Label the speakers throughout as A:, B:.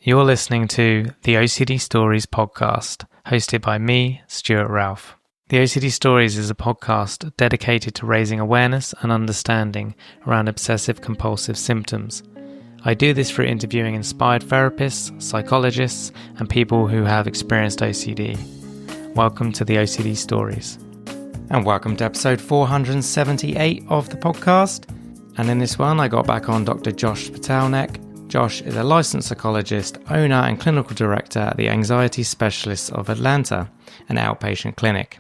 A: You're listening to the OCD Stories podcast, hosted by me, Stuart Ralph. The OCD Stories is a podcast dedicated to raising awareness and understanding around obsessive-compulsive symptoms. I do this through interviewing inspired therapists, psychologists, and people who have experienced OCD. Welcome to the OCD Stories. And welcome to episode 478 of the podcast. And in this one, I got back on Dr. Josh Spitalnick. Josh is a licensed psychologist, owner and clinical director at the Anxiety Specialists of Atlanta, an outpatient clinic.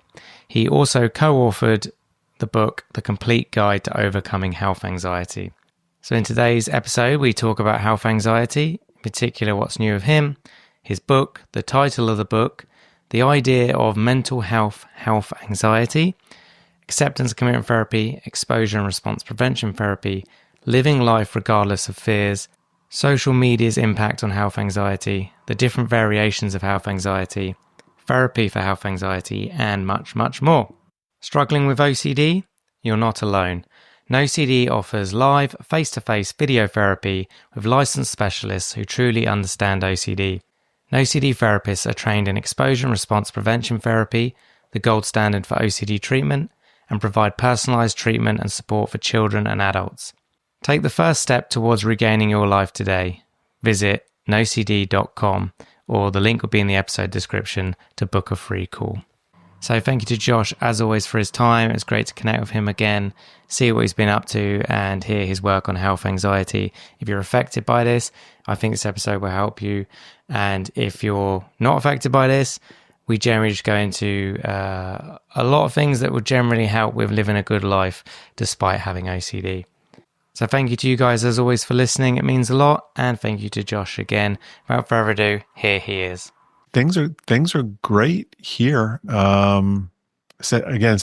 A: He also co-authored the book, The Complete Guide to Overcoming Health Anxiety. So in today's episode, we talk about health anxiety, in particular what's new of him, his book, the title of the book, the idea of mental health anxiety, acceptance and commitment therapy, exposure and response prevention therapy, living life regardless of fears, social media's impact on health anxiety, the different variations of health anxiety, therapy for health anxiety, and much, much more. Struggling with OCD? You're not alone. NoCD offers live, face-to-face video therapy with licensed specialists who truly understand OCD. NoCD therapists are trained in exposure and response prevention therapy, the gold standard for OCD treatment, and provide personalized treatment and support for children and adults. Take the first step towards regaining your life today. Visit nocd.com, or the link will be in the episode description to book a free call. So thank you to Josh, as always, for his time. It's great to connect with him again, see what he's been up to, and hear his work on health anxiety. If you're affected by this, I think this episode will help you. And if you're not affected by this, we generally just go into a lot of things that will generally help with living a good life despite having OCD. So thank you to you guys, as always, for listening. It means a lot. And thank you to Josh again. Without further ado, here he is.
B: Things are great here. So again,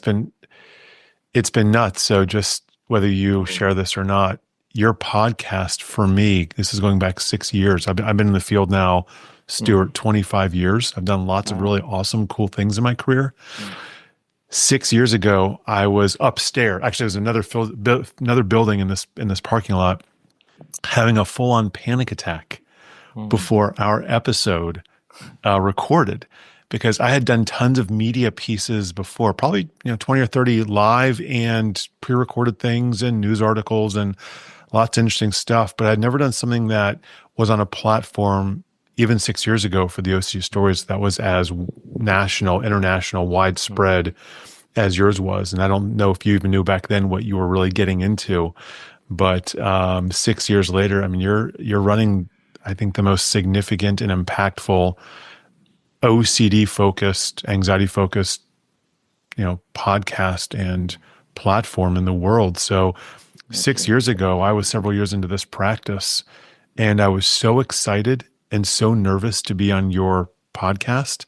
B: it's been nuts. So just whether you share this or not, your podcast for me, this is going back 6 years. I've been in the field now, Stuart, 25 years. I've done lots of really awesome, cool things in my career. 6 years ago, I was upstairs. Actually, it was another building in this parking lot, having a full-on panic attack before our episode recorded, because I had done tons of media pieces before, probably 20 or 30 live and pre-recorded things and news articles and lots of interesting stuff. But I'd never done something that was on a platform even 6 years ago for the OCD Stories that was as national, international, widespread as yours was. And I don't know if you even knew back then what you were really getting into, but 6 years later, I mean, you're running, I think, the most significant and impactful OCD-focused, anxiety-focused, podcast and platform in the world. So 6 years ago, I was several years into this practice, and I was so excited and so nervous to be on your podcast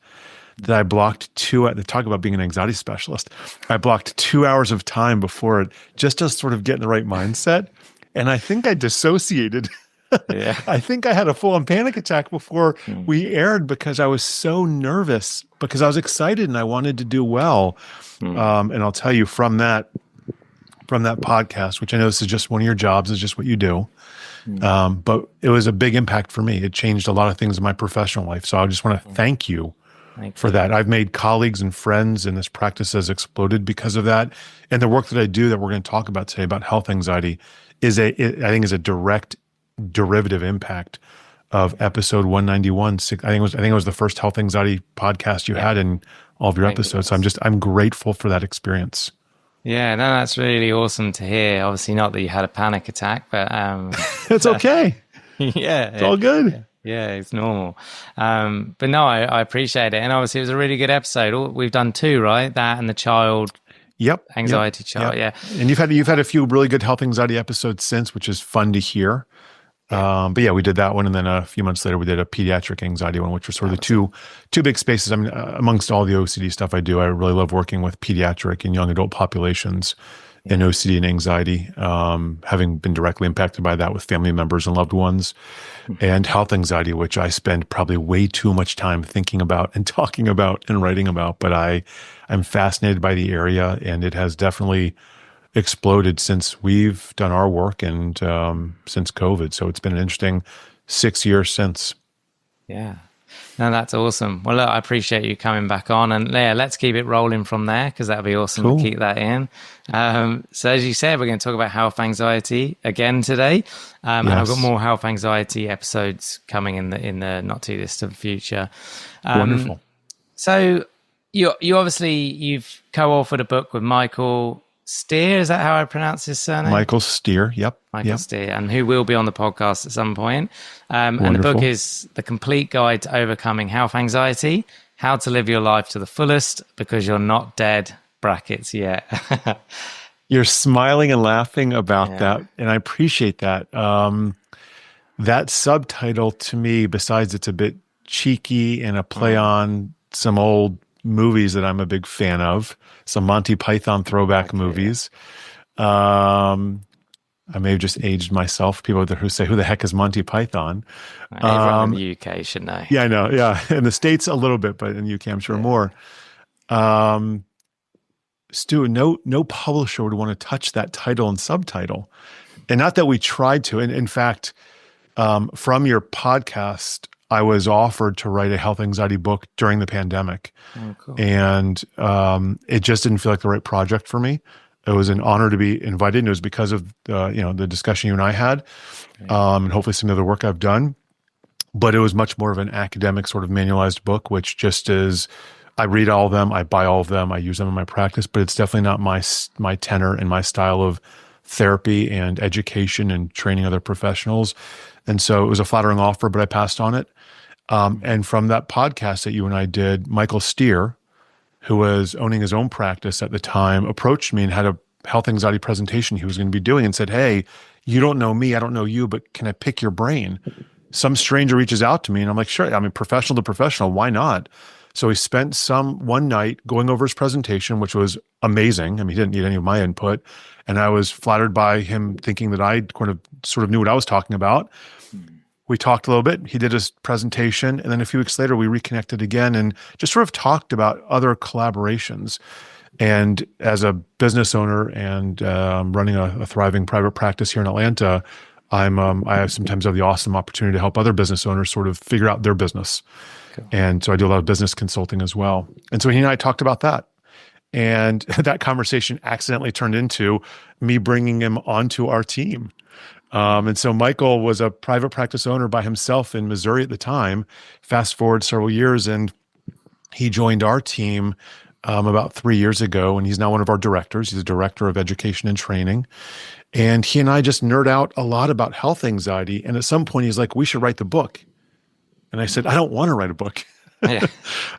B: that I blocked talk about being an anxiety specialist. I blocked 2 hours of time before it just to sort of get in the right mindset. And I think I dissociated.
A: Yeah.
B: I think I had a full-on panic attack before we aired because I was so nervous, because I was excited and I wanted to do well. And I'll tell you from that podcast, which I know this is just one of your jobs, is just what you do. But it was a big impact for me. It changed a lot of things in my professional life. So I just want to thank you for that. I've made colleagues and friends, and this practice has exploded because of that. And the work that I do that we're going to talk about today about health anxiety I think is a direct derivative impact of episode 191. I think it was the first health anxiety podcast you had in all of your episodes. So I'm grateful for that experience.
A: Yeah, no, that's really awesome to hear. Obviously not that you had a panic attack, but
B: it's okay.
A: Yeah.
B: It's all good.
A: Yeah, it's normal. But no, I appreciate it. And obviously it was a really good episode. We've done two, right? That and the child.
B: Yep.
A: Anxiety child. Yeah.
B: And you've had a few really good health anxiety episodes since, which is fun to hear. But yeah, we did that one. And then a few months later, we did a pediatric anxiety one, which were sort of the two big spaces. I mean, amongst all the OCD stuff I do, I really love working with pediatric and young adult populations in OCD and anxiety, having been directly impacted by that with family members and loved ones, and health anxiety, which I spend probably way too much time thinking about and talking about and writing about. But I'm fascinated by the area, and it has definitely exploded since we've done our work and since COVID. So it's been an interesting 6 years since.
A: Yeah. No, that's awesome. Well, look, I appreciate you coming back on, and yeah, let's keep it rolling from there because that'd be awesome to
B: Cool.
A: keep that in. So, as you said, we're going to talk about health anxiety again today, and I've got
B: Yes.
A: more health anxiety episodes coming in the not too distant future.
B: Wonderful.
A: So, you obviously you've co-authored a book with Michael Steer. Is that how I pronounce his surname?
B: Michael Steer. Yep.
A: Michael
B: Yep.
A: Steer, and who will be on the podcast at some point. And the book
B: Wonderful.
A: is The Complete Guide to Overcoming Health Anxiety, How to Live Your Life to the Fullest Because You're Not Dead, brackets yet.
B: You're smiling and laughing about
A: Yeah.
B: that, and I appreciate that. That subtitle to me, besides it's a bit cheeky and a play on some old movies that I'm a big fan of, some Monty Python throwback
A: Okay, yeah.
B: movies. Um, I may have just aged myself. People who say, "Who the heck is Monty Python?"
A: Everyone in the UK should know.
B: Yeah, I know. Yeah, in the States a little bit, but in the UK, I'm sure more. Um, Stu, no publisher would want to touch that title and subtitle, and not that we tried to. And in fact, from your podcast, I was offered to write a health anxiety book during the pandemic,
A: Oh, cool.
B: and it just didn't feel like the right project for me. It was an honor to be invited, and it was because of the discussion you and I had, and hopefully some of the work I've done. But it was much more of an academic sort of manualized book, which just is, I read all of them, I buy all of them, I use them in my practice, but it's definitely not my tenor and my style of therapy and education and training other professionals. And so it was a flattering offer, but I passed on it. And from that podcast that you and I did, Michael Steer, who was owning his own practice at the time, approached me and had a health anxiety presentation he was going to be doing and said, "Hey, you don't know me, I don't know you, but can I pick your brain?" Some stranger reaches out to me and I'm like, "Sure. I mean, professional to professional, why not?" So he spent one night going over his presentation, which was amazing. I mean, he didn't need any of my input. And I was flattered by him thinking that I sort of knew what I was talking about. We talked a little bit. He did his presentation. And then a few weeks later, we reconnected again and just sort of talked about other collaborations. And as a business owner and running a thriving private practice here in Atlanta, I sometimes have the awesome opportunity to help other business owners sort of figure out their business.
A: Cool.
B: And so I do a lot of business consulting as well. And so he and I talked about that. And that conversation accidentally turned into me bringing him onto our team. And so Michael was a private practice owner by himself in Missouri at the time. Fast forward several years, and he joined our team about 3 years ago, and he's now one of our directors. He's a director of education and training. And he and I just nerd out a lot about health anxiety. And at some point, he's like, "We should write the book." And I said, "I don't want to write a book."
A: Yeah.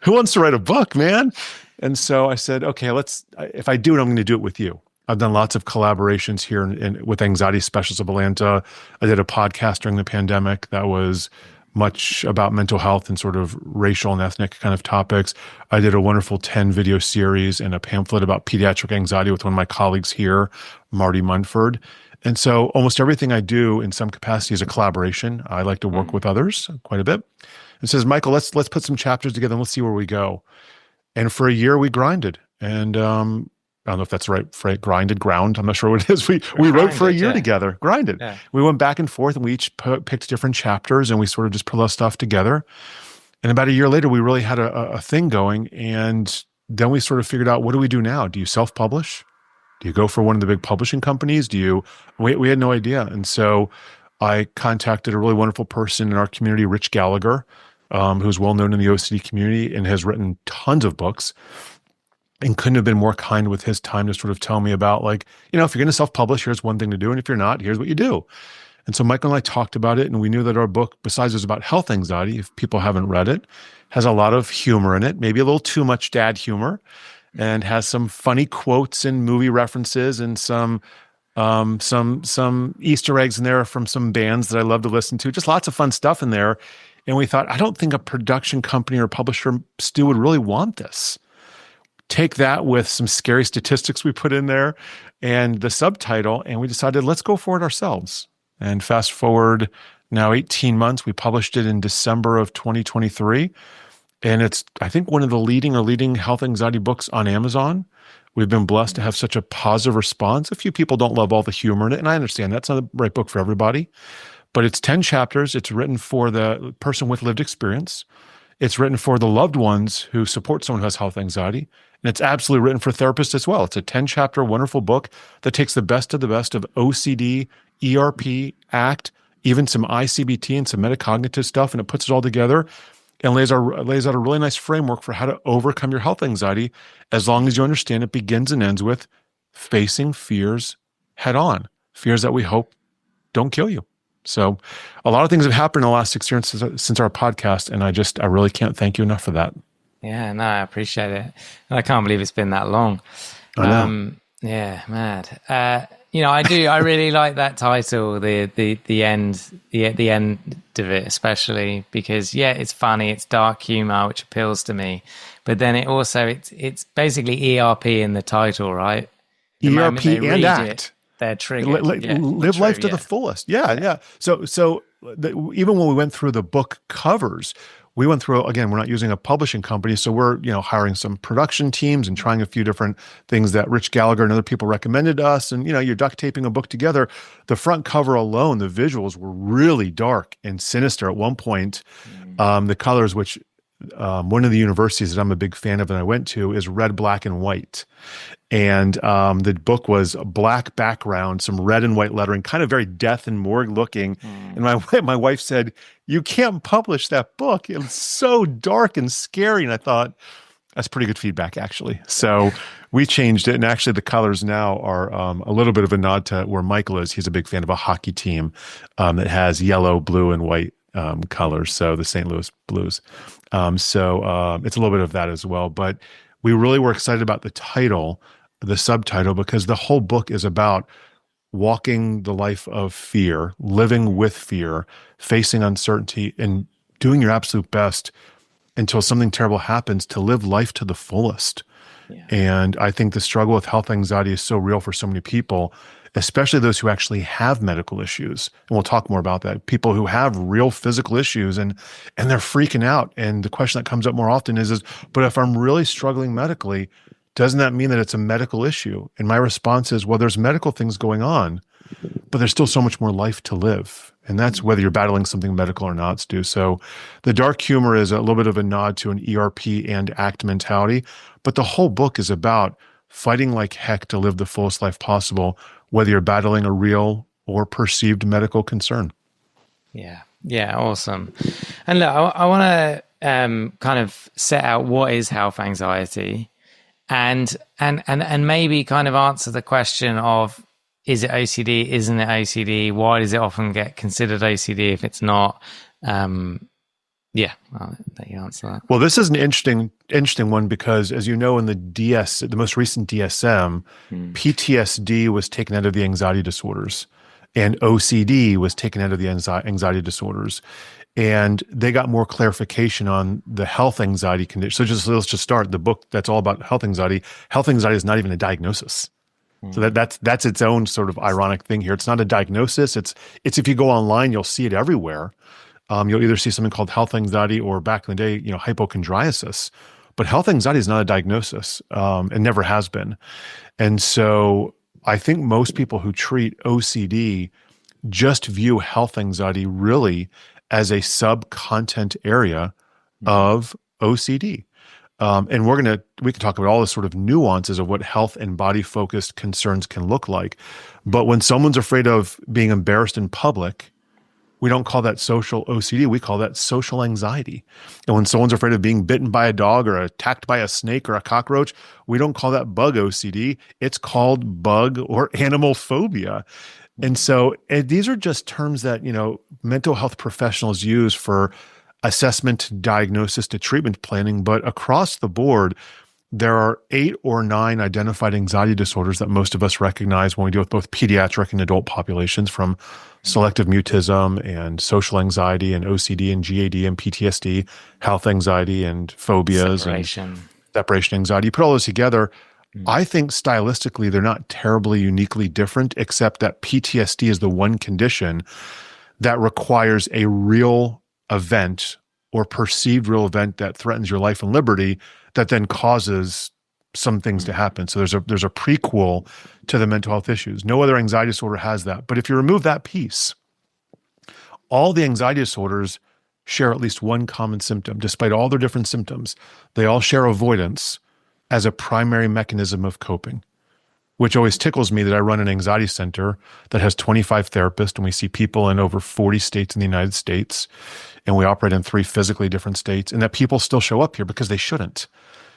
B: Who wants to write a book, man? And so I said, "Okay, if I do it, I'm going to do it with you." I've done lots of collaborations here with Anxiety Specialists of Atlanta. I did a podcast during the pandemic that was much about mental health and sort of racial and ethnic kind of topics. I did a wonderful 10 video series and a pamphlet about pediatric anxiety with one of my colleagues here, Marty Munford. And so almost everything I do in some capacity is a collaboration. I like to work with others quite a bit. And says, "Michael, let's put some chapters together and let's see where we go." And for a year we grinded. And I don't know if that's the right phrase, ground. I'm not sure what it is. We wrote for a year together, grinded.
A: Yeah.
B: We went back and forth and we each picked different chapters and we sort of just put a lot of stuff together. And about a year later, we really had a thing going. And then we sort of figured out, what do we do now? Do you self-publish? Do you go for one of the big publishing companies? We had no idea. And so I contacted a really wonderful person in our community, Rich Gallagher, who's well known in the OCD community and has written tons of books, and couldn't have been more kind with his time to sort of tell me about, like, if you're going to self-publish, here's one thing to do. And if you're not, here's what you do. And so Michael and I talked about it, and we knew that our book, besides it was about health anxiety, if people haven't read it, has a lot of humor in it, maybe a little too much dad humor, and has some funny quotes and movie references and some Easter eggs in there from some bands that I love to listen to, just lots of fun stuff in there. And we thought, I don't think a production company or publisher, Stu, would really want this. Take that with some scary statistics we put in there and the subtitle, and we decided, let's go for it ourselves. And fast forward now 18 months, we published it in December of 2023. And it's, I think, one of the leading health anxiety books on Amazon. We've been blessed to have such a positive response. A few people don't love all the humor in it, and I understand that's not the right book for everybody. but it's 10 chapters. It's written for the person with lived experience. It's written for the loved ones who support someone who has health anxiety. And it's absolutely written for therapists as well. It's a 10-chapter wonderful book that takes the best of OCD, ERP, ACT, even some ICBT and some metacognitive stuff, and it puts it all together and lays out a really nice framework for how to overcome your health anxiety, as long as you understand it begins and ends with facing fears head on, fears that we hope don't kill you. So a lot of things have happened in the last 6 years since our podcast, and I really can't thank you enough for that.
A: Yeah, no, I appreciate it. And I can't believe it's been that long.
B: I know.
A: Yeah, mad. I really like that title, the end of it, especially because it's funny, it's dark humor, which appeals to me. But then it's basically ERP in the title, right? The
B: ERP and ACT.
A: They're triggered.
B: Live life to the fullest. Yeah. So even when we went through the book covers, we went through, again, we're not using a publishing company, so we're hiring some production teams and trying a few different things that Rich Gallagher and other people recommended to us. And you're duct taping a book together. The front cover alone, the visuals were really dark and sinister at one point. The colors, which one of the universities that I'm a big fan of and I went to, is red, black, and white. And the book was a black background, some red and white lettering, kind of very death and morgue looking. And my wife said, "You can't publish that book. It's so dark and scary." And I thought, that's pretty good feedback, actually. So we changed it. And actually the colors now are a little bit of a nod to where Michael is. He's a big fan of a hockey team that has yellow, blue, and white colors. So the St. Louis Blues. So it's a little bit of that as well. But we really were excited about the title, the subtitle, because the whole book is about walking the life of fear, living with fear, facing uncertainty, and doing your absolute best until something terrible happens to live life to the fullest. Yeah. And I think the struggle with health anxiety is so real for so many people, especially those who actually have medical issues. And we'll talk more about that. People who have real physical issues and they're freaking out. And the question that comes up more often is, but if I'm really struggling medically, doesn't that mean that it's a medical issue? And my response is, well, there's medical things going on, but there's still so much more life to live. And that's whether you're battling something medical or not, Stu. So the dark humor is a little bit of a nod to an ERP and ACT mentality, but the whole book is about fighting like heck to live the fullest life possible, whether you're battling a real or perceived medical concern.
A: Yeah, awesome. And look, I want to kind of set out what is health anxiety, and maybe kind of answer the question of, is it OCD? Isn't it OCD? Why does it often get considered OCD if it's not? I'll let you answer that.
B: Well, this is an interesting one because, as you know, in the most recent DSM, PTSD was taken out of the anxiety disorders, and OCD was taken out of the anxiety disorders. And they got more clarification on the health anxiety condition. So let's just start the book that's all about health anxiety. Health anxiety is not even a diagnosis. So that's its own sort of ironic thing here. It's not a diagnosis. It's if you go online, you'll see it everywhere. You'll either see something called health anxiety or, back in the day, hypochondriasis. But health anxiety is not a diagnosis. It never has been. And so I think most people who treat OCD just view health anxiety really as a sub-content area of OCD. And we can talk about all the sort of nuances of what health and body-focused concerns can look like. But when someone's afraid of being embarrassed in public, we don't call that social OCD. We call that social anxiety. And when someone's afraid of being bitten by a dog or attacked by a snake or a cockroach, we don't call that bug OCD. It's called bug or animal phobia. And so these are just terms that, mental health professionals use for assessment to diagnosis to treatment planning. But across the board, there are 8 or 9 identified anxiety disorders that most of us recognize when we deal with both pediatric and adult populations, from selective mutism and social anxiety and OCD and GAD and PTSD, health anxiety and phobias and separation anxiety. You put all those together, I think stylistically they're not terribly uniquely different, except that PTSD is the one condition that requires a real event or perceived real event that threatens your life and liberty that then causes some things to happen. So there's a prequel to the mental health issues. No other anxiety disorder has that. But if you remove that piece, all the anxiety disorders share at least one common symptom. Despite all their different symptoms, they all share avoidance as a primary mechanism of coping, which always tickles me that I run an anxiety center that has 25 therapists, and we see people in over 40 states in the United States, and we operate in 3 physically different states, and that people still show up here because they shouldn't.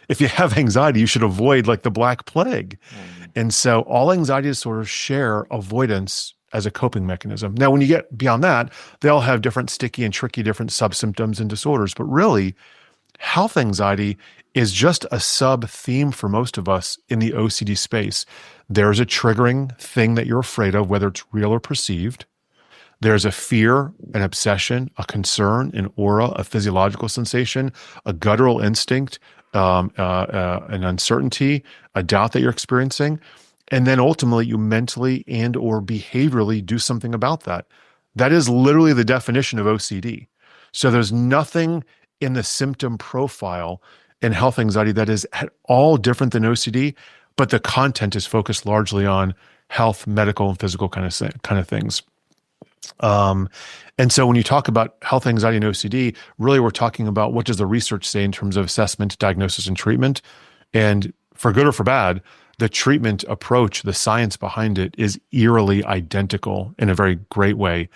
B: If you have anxiety, you should avoid like the Black Plague. And so all anxiety disorders share avoidance as a coping mechanism. Now, when you get beyond that, they all have different sticky and tricky different subsymptoms and disorders. But really, health anxiety is just a sub-theme for most of us in the OCD space. There's a triggering thing that you're afraid of, whether it's real or perceived. There's a fear, an obsession, a concern, an aura, a physiological sensation, a guttural instinct, an uncertainty, a doubt that you're experiencing. And then ultimately you mentally and or behaviorally do something about that. That is literally the definition of OCD. So there's nothing in the symptom profile in health anxiety that is at all different than OCD, but the content is focused largely on health, medical, and physical kind of things. And so when you talk about health anxiety and OCD, really we're talking about what does the research say in terms of assessment, diagnosis, and treatment. And for good or for bad, the treatment approach, the science behind it is eerily identical in a very great way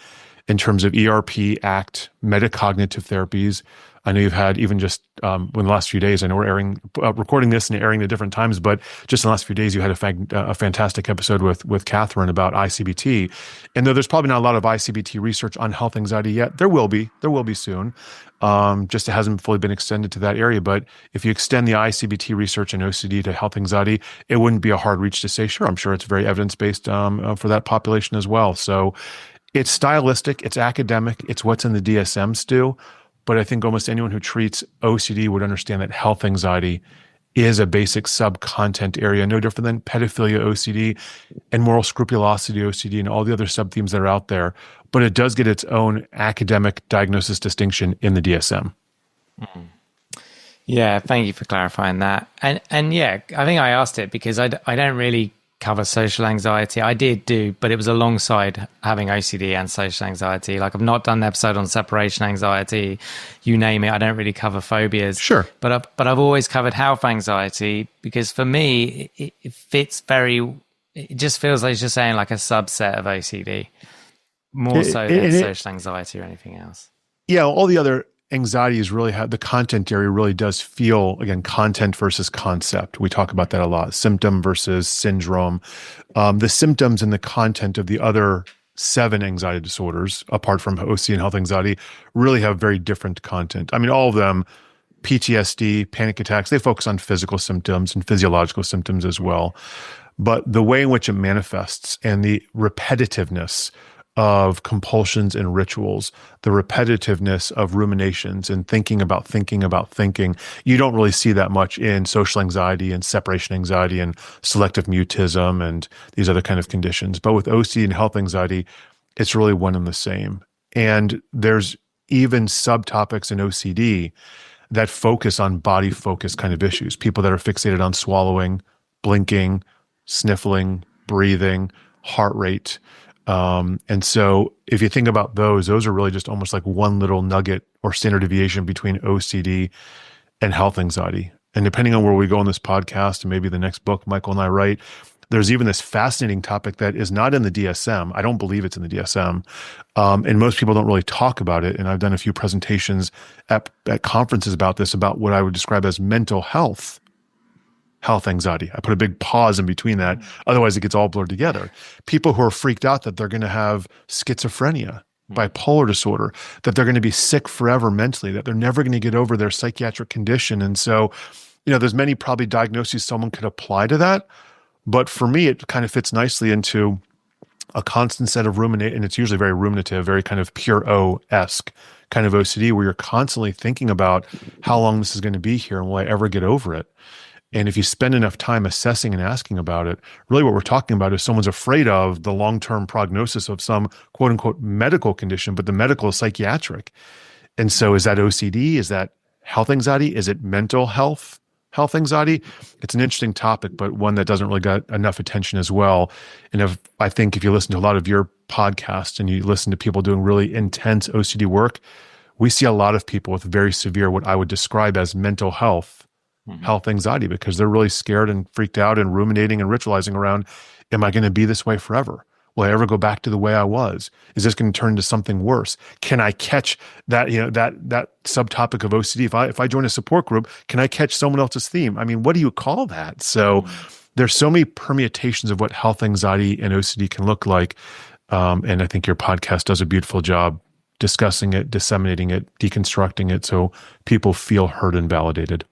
B: in terms of ERP, ACT, metacognitive therapies. I know you've had even just in the last few days, I know we're recording this and airing at different times, but just in the last few days, you had a fantastic episode with Catherine about ICBT. And though there's probably not a lot of ICBT research on health anxiety yet, there will be soon. Just it hasn't fully been extended to that area. But if you extend the ICBT research and OCD to health anxiety, it wouldn't be a hard reach to say, sure, I'm sure it's very evidence-based for that population as well. So it's stylistic, it's academic, it's what's in the DSM, Stu. But I think almost anyone who treats OCD would understand that health anxiety is a basic sub-content area, no different than pedophilia OCD and moral scrupulosity OCD and all the other sub-themes that are out there. But it does get its own academic diagnosis distinction in the DSM.
A: Yeah, thank you for clarifying that. And yeah, I think I asked it because I don't really cover social anxiety. I did do, but it was alongside having OCD and social anxiety. Like I've not done an episode on separation anxiety, you name it. I don't really cover phobias.
B: Sure.
A: But I've always covered health anxiety because for me, it fits it just feels like it's just saying like a subset of OCD, more so than social anxiety or anything else.
B: Yeah, all the other anxieties really have, the content area really does feel, again, content versus concept. We talk about that a lot, symptom versus syndrome. The symptoms and the content of the other 7 anxiety disorders, apart from OCD and health anxiety, really have very different content. I mean, all of them, PTSD, panic attacks, they focus on physical symptoms and physiological symptoms as well. But the way in which it manifests and the repetitiveness of compulsions and rituals, the repetitiveness of ruminations and thinking about thinking, you don't really see that much in social anxiety and separation anxiety and selective mutism and these other kind of conditions. But with OCD and health anxiety, it's really one and the same. And there's even subtopics in OCD that focus on body focus kind of issues. People that are fixated on swallowing, blinking, sniffling, breathing, heart rate. And so if you think about those are really just almost like one little nugget or standard deviation between OCD and health anxiety. And depending on where we go on this podcast and maybe the next book Michael and I write, there's even this fascinating topic that is not in the DSM. I don't believe it's in the DSM. And most people don't really talk about it. And I've done a few presentations at conferences about this, about what I would describe as mental health anxiety. I put a big pause in between that. Otherwise, it gets all blurred together. People who are freaked out that they're going to have schizophrenia, bipolar disorder, that they're going to be sick forever mentally, that they're never going to get over their psychiatric condition. And so, there's many probably diagnoses someone could apply to that. But for me, it kind of fits nicely into a constant set of ruminate, and it's usually very ruminative, very kind of pure O-esque kind of OCD, where you're constantly thinking about how long this is going to be here and will I ever get over it? And if you spend enough time assessing and asking about it, really what we're talking about is someone's afraid of the long-term prognosis of some quote unquote medical condition, but the medical is psychiatric. And so is that OCD? Is that health anxiety? Is it mental health health anxiety, it's an interesting topic, but one that doesn't really get enough attention as well. And I think if you listen to a lot of your podcasts and you listen to people doing really intense OCD work, we see a lot of people with very severe, what I would describe as mental health anxiety, because they're really scared and freaked out and ruminating and ritualizing around, am I going to be this way forever? Will I ever go back to the way I was? Is this going to turn into something worse? Can I catch that, that subtopic of OCD? If I join a support group, can I catch someone else's theme? I mean, what do you call that? So there's so many permutations of what health anxiety and OCD can look like. And I think your podcast does a beautiful job discussing it, disseminating it, deconstructing it, so people feel heard and validated.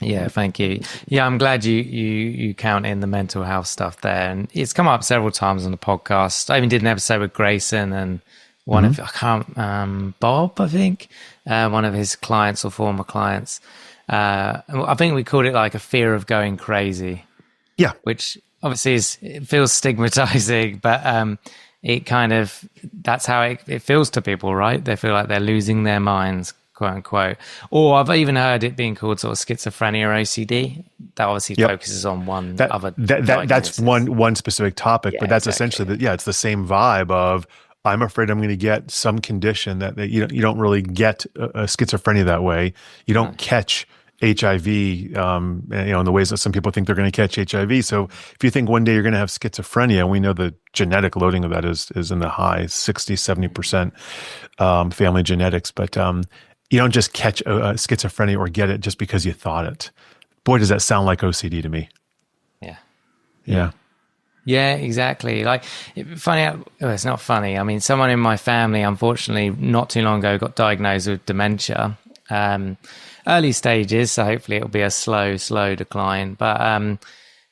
A: Yeah, thank you. Yeah, I'm glad you count in the mental health stuff there, and it's come up several times on the podcast. I even did an episode with Grayson and one of Bob, I think, one of his clients or former clients. I think we called it like a fear of going crazy.
B: Yeah,
A: which obviously it feels stigmatizing, but it kind of, that's how it feels to people, right? They feel like they're losing their minds, quote unquote. Or I've even heard it being called sort of schizophrenia or OCD. That obviously focuses on
B: that's one specific topic, but that's essentially it's the same vibe of, I'm afraid I'm going to get some condition that you don't really get a schizophrenia that way. You don't catch HIV, in the ways that some people think they're going to catch HIV. So if you think one day you're going to have schizophrenia, and we know the genetic loading of that is in the high 60, 70% family genetics, but you don't just catch a schizophrenia or get it just because you thought it. Boy, does that sound like OCD to me. Yeah.
A: Yeah, exactly. Like, it's not funny. I mean, someone in my family, unfortunately, not too long ago, got diagnosed with dementia. Early stages, so hopefully it'll be a slow decline. But,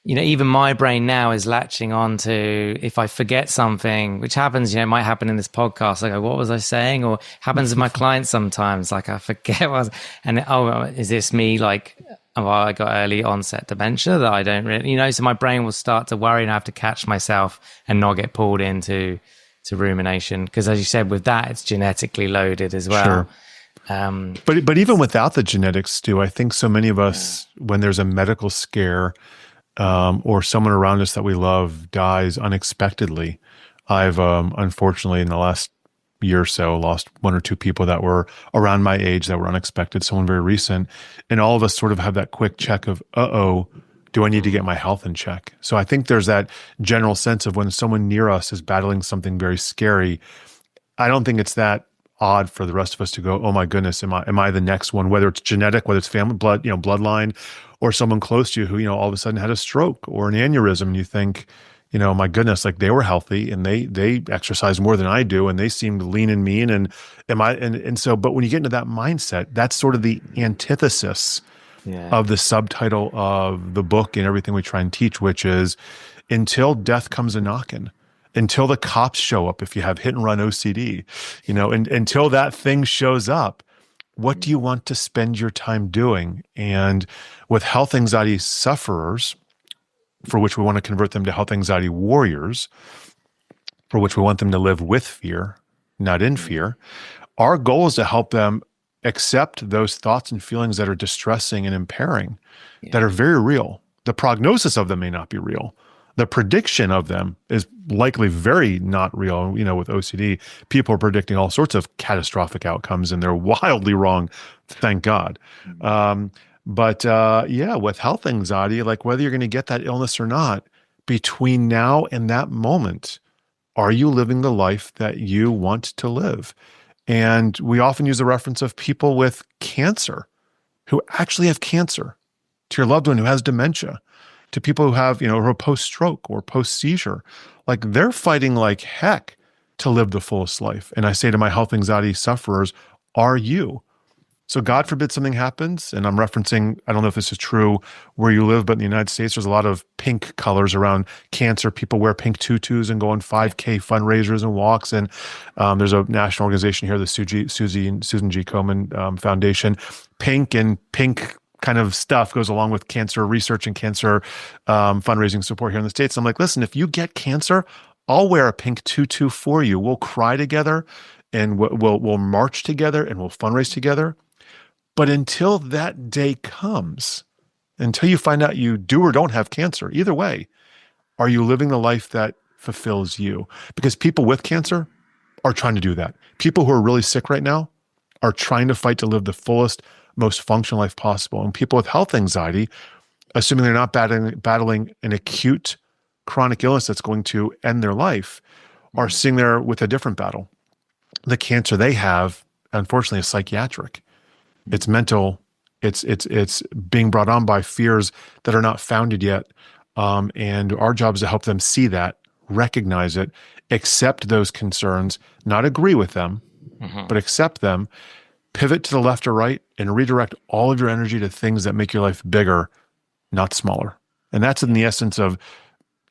A: even my brain now is latching on to, if I forget something, which happens, it might happen in this podcast. I go, what was I saying? Or happens with my clients sometimes, like I forget is this me? Like, I got early onset dementia that I don't really, so my brain will start to worry and I have to catch myself and not get pulled into rumination. Because as you said, with that, it's genetically loaded as well.
B: Sure. But even without the genetics, Stu, I think so many of us, when there's a medical scare or someone around us that we love dies unexpectedly. I've unfortunately in the last year or so lost one or two people that were around my age that were unexpected, someone very recent. And all of us sort of have that quick check of, do I need to get my health in check? So I think there's that general sense of when someone near us is battling something very scary, I don't think it's that odd for the rest of us to go, oh my goodness, am I the next one? Whether it's genetic, whether it's family, bloodline, or someone close to you who, all of a sudden had a stroke or an aneurysm, and you think, my goodness, like they were healthy and they exercise more than I do and they seemed lean and mean, and so, but when you get into that mindset, that's sort of the antithesis of the subtitle of the book and everything we try and teach, which is, until death comes a knocking, until the cops show up, if you have hit and run OCD, and until that thing shows up, what do you want to spend your time doing? And with health anxiety sufferers, for which we want to convert them to health anxiety warriors, for which we want them to live with fear, not in fear, our goal is to help them accept those thoughts and feelings that are distressing and impairing, that are very real. The prognosis of them may not be real. The prediction of them is likely very not real. With OCD, people are predicting all sorts of catastrophic outcomes, and they're wildly wrong, thank God. But with health anxiety, like whether you're going to get that illness or not, between now and that moment, are you living the life that you want to live? And we often use the reference of people with cancer who actually have cancer, to your loved one who has dementia, to people who have, who are post-stroke or post-seizure. Like, they're fighting like heck to live the fullest life. And I say to my health anxiety sufferers, are you? So God forbid something happens, and I'm referencing, I don't know if this is true where you live, but in the United States, there's a lot of pink colors around cancer. People wear pink tutus and go on 5K fundraisers and walks. And there's a national organization here, the Susan G. Komen Foundation. Pink kind of stuff goes along with cancer research and cancer fundraising support here in the States. I'm like, listen, if you get cancer, I'll wear a pink tutu for you. We'll cry together, and we'll march together, and we'll fundraise together. But until that day comes, until you find out you do or don't have cancer. Either way, are you living the life that fulfills you? Because people with cancer are trying to do that. People who are really sick right now are trying to fight to live the fullest, most functional life possible. And people with health anxiety, assuming they're not battling an acute chronic illness that's going to end their life, are sitting there with a different battle. The cancer they have, unfortunately, is psychiatric. It's mental. It's being brought on by fears that are not founded yet. And our job is to help them see that, recognize it, accept those concerns, not agree with them, but accept them, pivot to the left or right, and redirect all of your energy to things that make your life bigger, not smaller. And that's in the essence of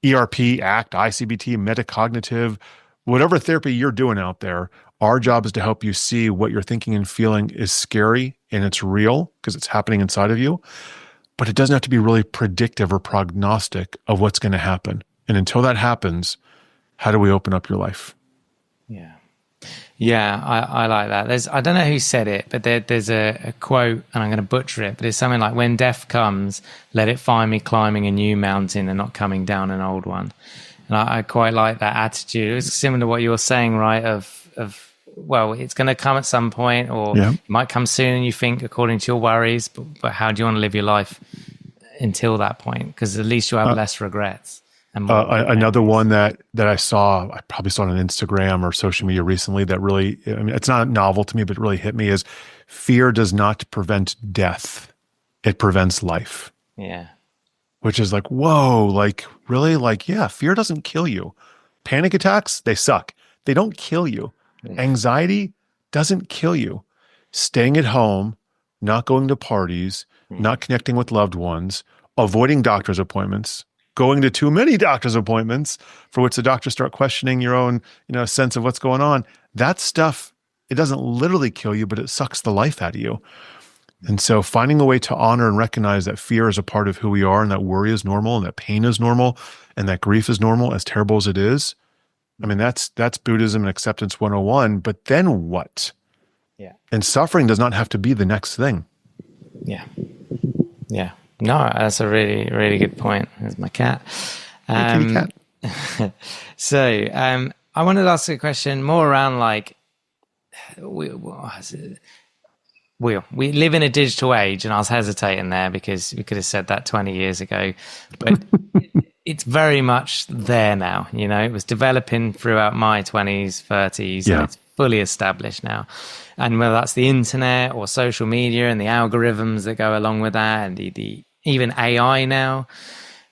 B: ERP, ACT, ICBT, metacognitive, whatever therapy you're doing out there. Our job is to help you see what you're thinking and feeling is scary and it's real because it's happening inside of you, but it doesn't have to be really predictive or prognostic of what's going to happen. And until that happens, how do we open up your life?
A: Yeah. Yeah, I like that. I don't know who said it, but there's a quote, and I'm going to butcher it, but it's something like, when death comes, let it find me climbing a new mountain and not coming down an old one. And I quite like that attitude. It's similar to what you're saying, right? Well, it's going to come at some point, or it might come soon and you think according to your worries, but how do you want to live your life until that point? Because at least you'll have less regrets.
B: Another one that I saw, I probably saw it on Instagram or social media recently that really, I mean, it's not novel to me, but it really hit me, is fear does not prevent death. It prevents life.
A: Yeah.
B: Which is like, whoa, like really? Like, yeah, fear doesn't kill you. Panic attacks, they suck. They don't kill you. Yeah. Anxiety doesn't kill you. Staying at home, not going to parties, not connecting with loved ones, avoiding doctor's appointments, going to too many doctor's appointments for which the doctors start questioning your own, sense of what's going on. That stuff, it doesn't literally kill you, but it sucks the life out of you. And so finding a way to honor and recognize that fear is a part of who we are, and that worry is normal, and that pain is normal, and that grief is normal, as terrible as it is. I mean, that's Buddhism and Acceptance 101, but then what?
A: Yeah.
B: And suffering does not have to be the next thing.
A: Yeah. Yeah. No, that's a really, really good point. There's my cat.
B: Kitty cat.
A: So I wanted to ask a question more around like, we live in a digital age, and I was hesitating there because we could have said that 20 years ago, but it's very much there now. It was developing throughout my 20s, 30s, and it's fully established now. And whether that's the internet or social media and the algorithms that go along with that, and the even AI now.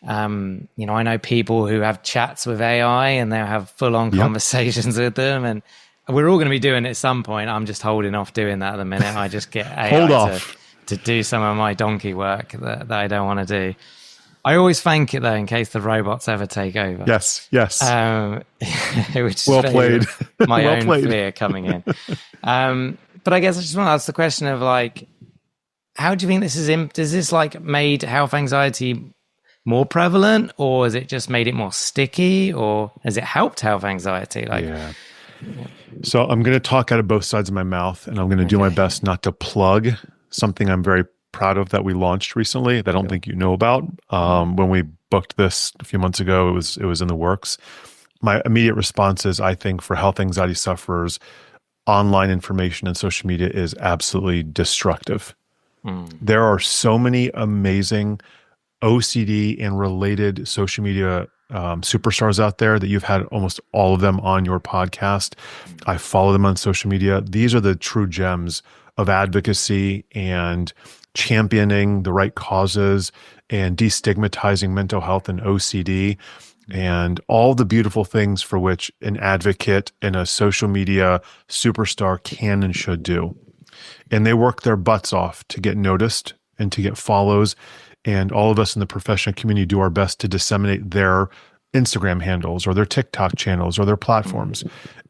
A: I know people who have chats with AI and they'll have full-on conversations with them, and we're all going to be doing it at some point. I'm just holding off doing that at the minute. I just get AI to do some of my donkey work that I don't want to do. I always thank it though, in case the robots ever take over.
B: Yes.
A: Which is
B: well played.
A: My own fear coming in. But I guess I just want to ask the question of like, how do you think this does this like made health anxiety more prevalent, or has it just made it more sticky, or has it helped health anxiety?
B: So I'm going to talk out of both sides of my mouth, and I'm going to do my best not to plug something I'm very proud of that we launched recently that I don't think you know about. When we booked this a few months ago, it was in the works. My immediate response is, I think for health anxiety sufferers, online information and social media is absolutely destructive. There are so many amazing OCD and related social media superstars out there that you've had almost all of them on your podcast. I follow them on social media. These are the true gems of advocacy and championing the right causes and destigmatizing mental health and OCD and all the beautiful things for which an advocate and a social media superstar can and should do. And they work their butts off to get noticed and to get follows. And all of us in the professional community do our best to disseminate their Instagram handles or their TikTok channels or their platforms.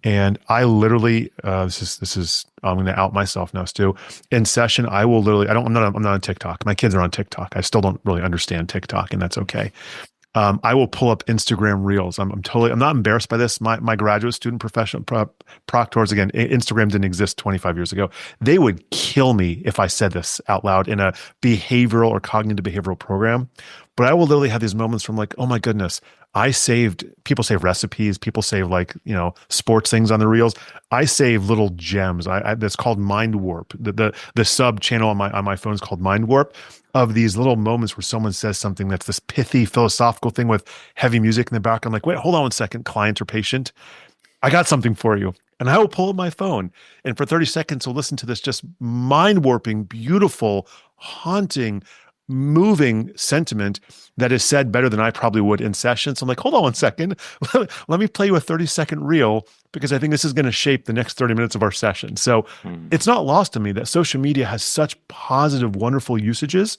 B: And I literally, this is I'm going to out myself now, Stu. In session, I will literally, I'm not on TikTok. My kids are on TikTok. I still don't really understand TikTok, and that's okay. I will pull up Instagram Reels. I'm not embarrassed by this. My graduate student professional proctors, again, Instagram didn't exist 25 years ago. They would kill me if I said this out loud in a behavioral or cognitive behavioral program. But I will literally have these moments from like, oh my goodness, people save recipes, people save like, sports things on the Reels. I save little gems. That's called Mind Warp. The sub channel on my phone is called Mind Warp, of these little moments where someone says something that's this pithy philosophical thing with heavy music in the background. Like, wait, hold on one second, client or patient. I got something for you. And I will pull up my phone and for 30 seconds, we'll listen to this just mind warping, beautiful, haunting, moving sentiment that is said better than I probably would in sessions. So I'm like, hold on one second. Let me play you a 30-second reel because I think this is going to shape the next 30 minutes of our session. So it's not lost to me that social media has such positive, wonderful usages,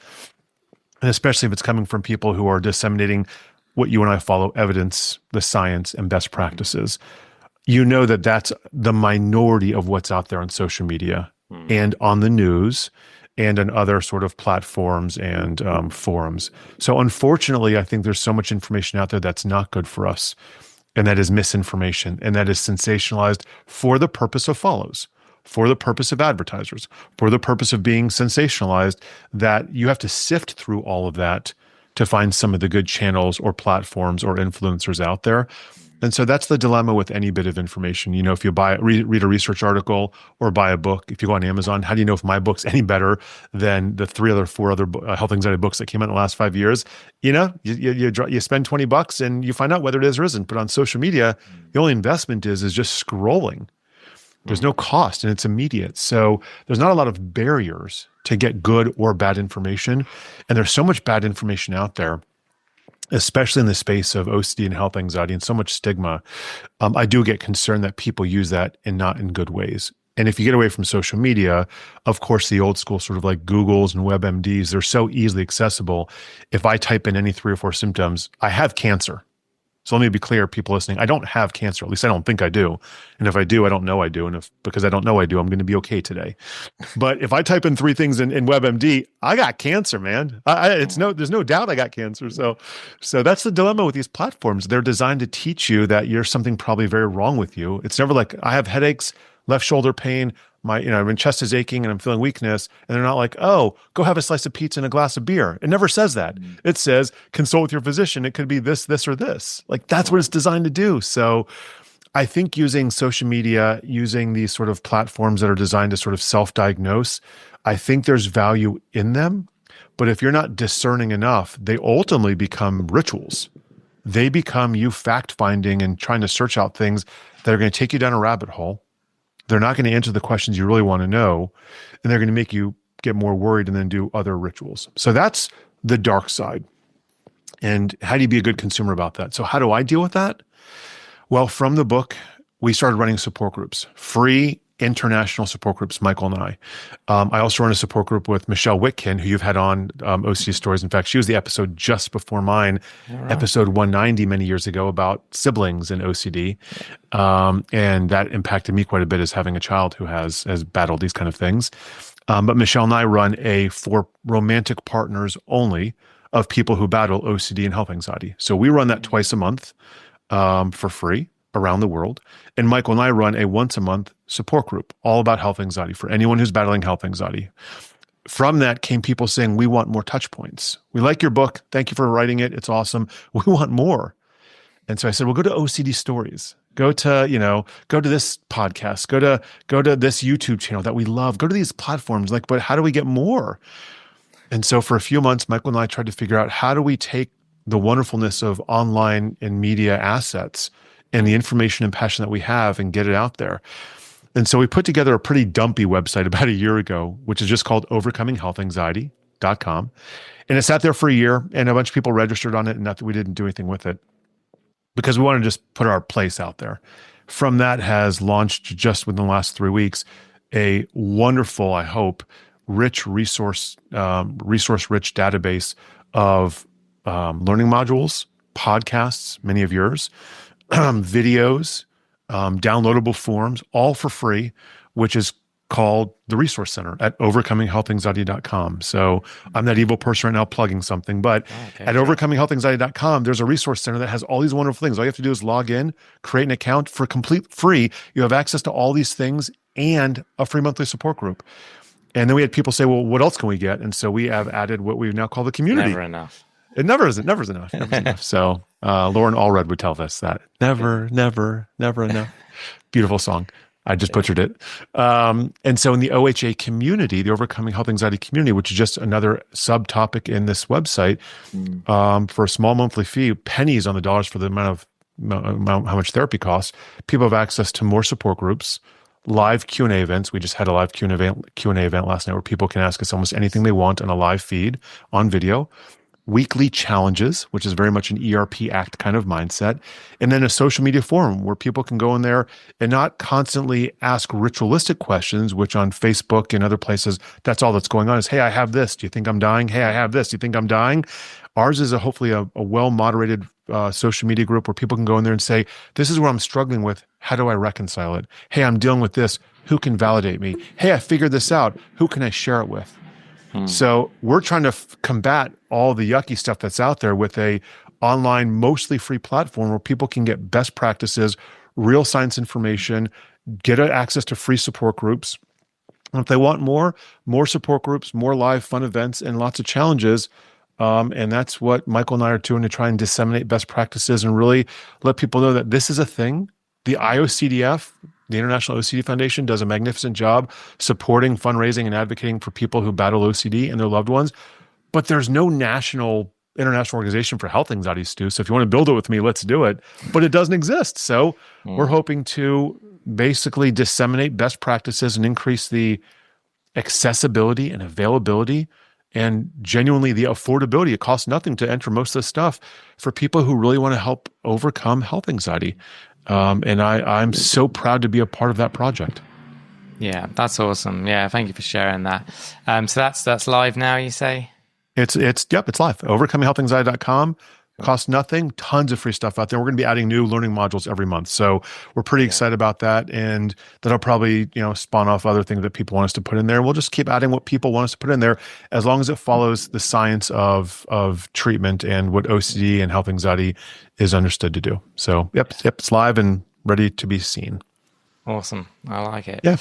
B: and especially if it's coming from people who are disseminating what you and I follow, evidence, the science, and best practices. You know that that's the minority of what's out there on social media and on the news and on other sort of platforms and forums. So unfortunately, I think there's so much information out there that's not good for us, and that is misinformation, and that is sensationalized for the purpose of follows, for the purpose of advertisers, for the purpose of being sensationalized, that you have to sift through all of that to find some of the good channels or platforms or influencers out there. And so that's the dilemma with any bit of information. If you read a research article or buy a book, if you go on Amazon, how do you know if my book's any better than the four other health anxiety books that came out in the last 5 years? You spend $20 and you find out whether it is or isn't. But on social media, the only investment is just scrolling. There's no cost and it's immediate. So there's not a lot of barriers to get good or bad information. And there's so much bad information out there, especially in the space of OCD and health anxiety, and so much stigma. I do get concerned that people use that and not in good ways. And if you get away from social media, of course, the old school sort of like Googles and WebMDs, they're so easily accessible. If I type in any 3 or 4 symptoms, I have cancer. So let me be clear, people listening, I don't have cancer. At least I don't think I do. And if I do, I don't know I do. And because I don't know I do, I'm going to be okay today. But if I type in 3 things in WebMD, I got cancer, man. There's no doubt I got cancer. So that's the dilemma with these platforms. They're designed to teach you that you're something probably very wrong with you. It's never like, I have headaches, left shoulder pain, my chest is aching and I'm feeling weakness. And they're not like, oh, go have a slice of pizza and a glass of beer. It never says that. It says, consult with your physician. It could be this, or this. Like, that's what it's designed to do. So I think using social media, using these sort of platforms that are designed to sort of self-diagnose, I think there's value in them. But if you're not discerning enough, they ultimately become rituals. They become you fact-finding and trying to search out things that are going to take you down a rabbit hole. They're not going to answer the questions you really want to know, and they're going to make you get more worried and then do other rituals. So that's the dark side. And how do you be a good consumer about that? So how do I deal with that? Well, from the book, we started running support groups, free international support groups, Michael and I. I also run a support group with Michelle Witkin, who you've had on OCD Stories. In fact, she was the episode just before mine, episode 190 many years ago, about siblings and OCD. And that impacted me quite a bit as having a child who has battled these kind of things. But Michelle and I run for romantic partners only of people who battle OCD and health anxiety. So we run that twice a month for free around the world. And Michael and I run a once a month support group all about health anxiety for anyone who's battling health anxiety. From that came people saying, we want more touch points. We like your book. Thank you for writing it. It's awesome. We want more. And so I said, well, go to OCD Stories. Go to this podcast. Go to this YouTube channel that we love. Go to these platforms. But how do we get more? And so for a few months, Michael and I tried to figure out, how do we take the wonderfulness of online and media assets and the information and passion that we have and get it out there. And so we put together a pretty dumpy website about a year ago, which is just called overcominghealthanxiety.com. And it sat there for a year, and a bunch of people registered on it, and we didn't do anything with it because we wanted to just put our place out there. From that has launched just within the last 3 weeks, a wonderful, I hope, resource-rich database of learning modules, podcasts, many of yours, videos, downloadable forms, all for free, which is called the Resource Center at overcominghealthanxiety.com. So I'm that evil person right now plugging something, but at overcominghealthanxiety.com, there's a resource center that has all these wonderful things. All you have to do is log in, create an account for complete free. You have access to all these things and a free monthly support group. And then we had people say, well, what else can we get? And so we have added what we now call the community.
A: Never enough.
B: It never is enough. Never is enough. So Lauren Allred would tell us that. Never enough. Beautiful song. I just butchered it. And so in the OHA community, the Overcoming Health Anxiety community, which is just another subtopic in this website, for a small monthly fee, pennies on the dollars for the amount how much therapy costs, people have access to more support groups, live Q&A events. We just had a live Q&A event last night where people can ask us almost anything they want on a live feed on video. Weekly challenges, which is very much an ERP Act kind of mindset, and then a social media forum where people can go in there and not constantly ask ritualistic questions, which on Facebook and other places, that's all that's going on is, hey, I have this. Do you think I'm dying? Hey, I have this. Do you think I'm dying? Ours is hopefully a well-moderated social media group where people can go in there and say, this is what I'm struggling with. How do I reconcile it? Hey, I'm dealing with this. Who can validate me? Hey, I figured this out. Who can I share it with? So we're trying to combat all the yucky stuff that's out there with a online, mostly free platform where people can get best practices, real science information, get access to free support groups. And if they want more support groups, more live fun events, and lots of challenges. And that's what Michael and I are doing to try and disseminate best practices and really let people know that this is a thing. The IOCDF, the International OCD Foundation, does a magnificent job supporting fundraising and advocating for people who battle OCD and their loved ones. But there's no international organization for health anxiety, Stu. So if you want to build it with me, let's do it. But it doesn't exist. So we're hoping to basically disseminate best practices and increase the accessibility and availability and genuinely the affordability. It costs nothing to enter most of this stuff for people who really want to help overcome health anxiety. And I'm so proud to be a part of that project.
A: Yeah, that's awesome. Yeah, thank you for sharing that. So that's live now, you say?
B: It's live. Overcominghealthanxiety.com. Costs nothing. Tons of free stuff out there. We're going to be adding new learning modules every month. So we're pretty excited about that. And that'll probably, spawn off other things that people want us to put in there. We'll just keep adding what people want us to put in there as long as it follows the science of treatment and what OCD and health anxiety is understood to do. So yep, it's live and ready to be seen.
A: Awesome. I like it.
B: Yeah.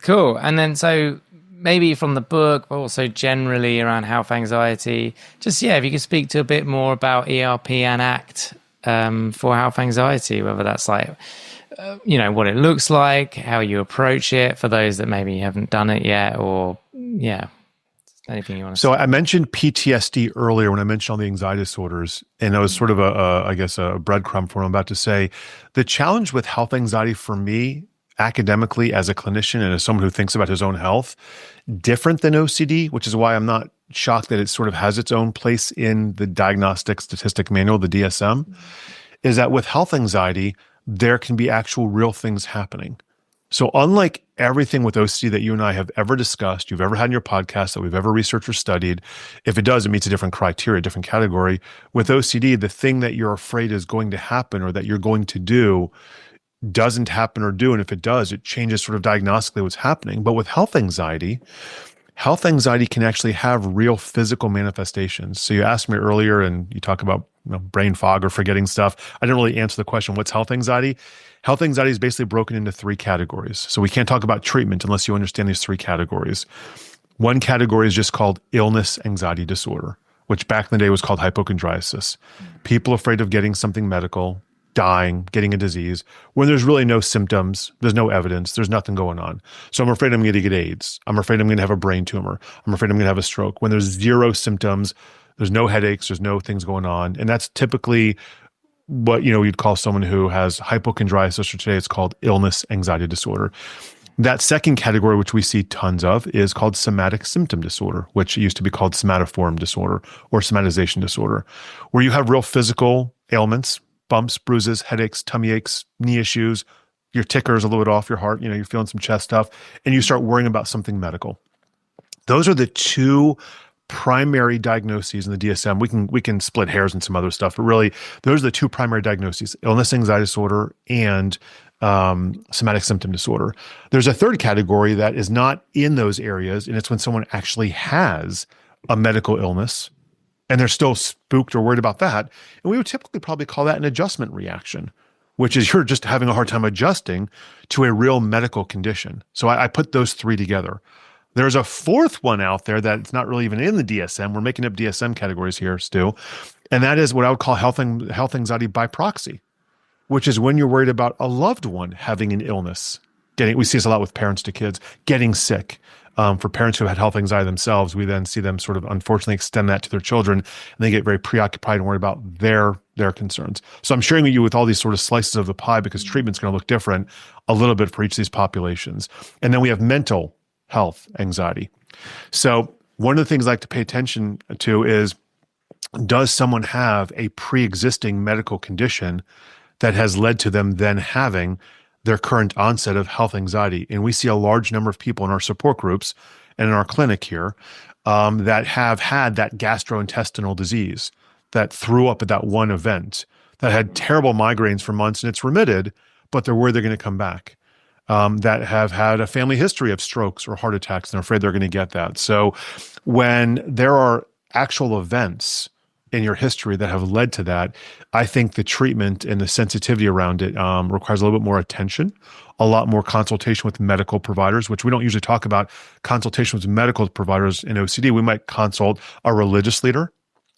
A: Cool. And then so maybe from the book, but also generally around health anxiety, just, if you could speak to a bit more about ERP and ACT for health anxiety, whether that's like, what it looks like, how you approach it for those that maybe haven't done it yet, or, anything you want to say.
B: So I mentioned PTSD earlier when I mentioned all the anxiety disorders, and it was sort of a breadcrumb for what I'm about to say. The challenge with health anxiety for me, academically as a clinician and as someone who thinks about his own health, different than OCD, which is why I'm not shocked that it sort of has its own place in the Diagnostic Statistic Manual, the DSM, is that with health anxiety, there can be actual real things happening. So unlike everything with OCD that you and I have ever discussed, you've ever had in your podcast, that we've ever researched or studied, if it does, it meets a different criteria, a different category. With OCD, the thing that you're afraid is going to happen or that you're going to do doesn't happen or do. And if it does, it changes sort of diagnostically what's happening. But with health anxiety can actually have real physical manifestations. So you asked me earlier and you talk about brain fog or forgetting stuff. I didn't really answer the question, what's health anxiety? Health anxiety is basically broken into three categories. So we can't talk about treatment unless you understand these three categories. One category is just called illness anxiety disorder, which back in the day was called hypochondriasis. People afraid of getting something medical, dying, getting a disease, when there's really no symptoms, there's no evidence, there's nothing going on. So I'm afraid I'm going to get AIDS. I'm afraid I'm going to have a brain tumor. I'm afraid I'm going to have a stroke. When there's zero symptoms, there's no headaches, there's no things going on. And that's typically what, you'd call someone who has hypochondriasis, or today it's called illness anxiety disorder. That second category, which we see tons of, is called somatic symptom disorder, which used to be called somatoform disorder or somatization disorder, where you have real physical ailments, bumps, bruises, headaches, tummy aches, knee issues, your ticker's a little bit off your heart, you're feeling some chest stuff, and you start worrying about something medical. Those are the two primary diagnoses in the DSM. We can split hairs and some other stuff, but really those are the two primary diagnoses: illness anxiety disorder and somatic symptom disorder. There's a third category that is not in those areas, and it's when someone actually has a medical illness and they're still spooked or worried about that. And we would typically probably call that an adjustment reaction, which is you're just having a hard time adjusting to a real medical condition. So I put those three together. There's a fourth one out there that's not really even in the DSM. We're making up DSM categories here, Stu. And that is what I would call health anxiety by proxy, which is when you're worried about a loved one having an illness. We see this a lot with parents to kids, getting sick. For parents who had health anxiety themselves, we then see them sort of unfortunately extend that to their children, and they get very preoccupied and worried about their concerns. So I'm sharing with you with all these sort of slices of the pie because treatment's going to look different a little bit for each of these populations. And then we have mental health anxiety. So one of the things I like to pay attention to is, does someone have a pre-existing medical condition that has led to them then having their current onset of health anxiety? And we see a large number of people in our support groups and in our clinic here that have had that gastrointestinal disease that threw up at that one event, that had terrible migraines for months and it's remitted, but they're worried they're going to come back. That have had a family history of strokes or heart attacks and are afraid they're going to get that. So when there are actual events in your history that have led to that, I think the treatment and the sensitivity around it requires a little bit more attention, a lot more consultation with medical providers, which we don't usually talk about consultation with medical providers in OCD. We might consult a religious leader.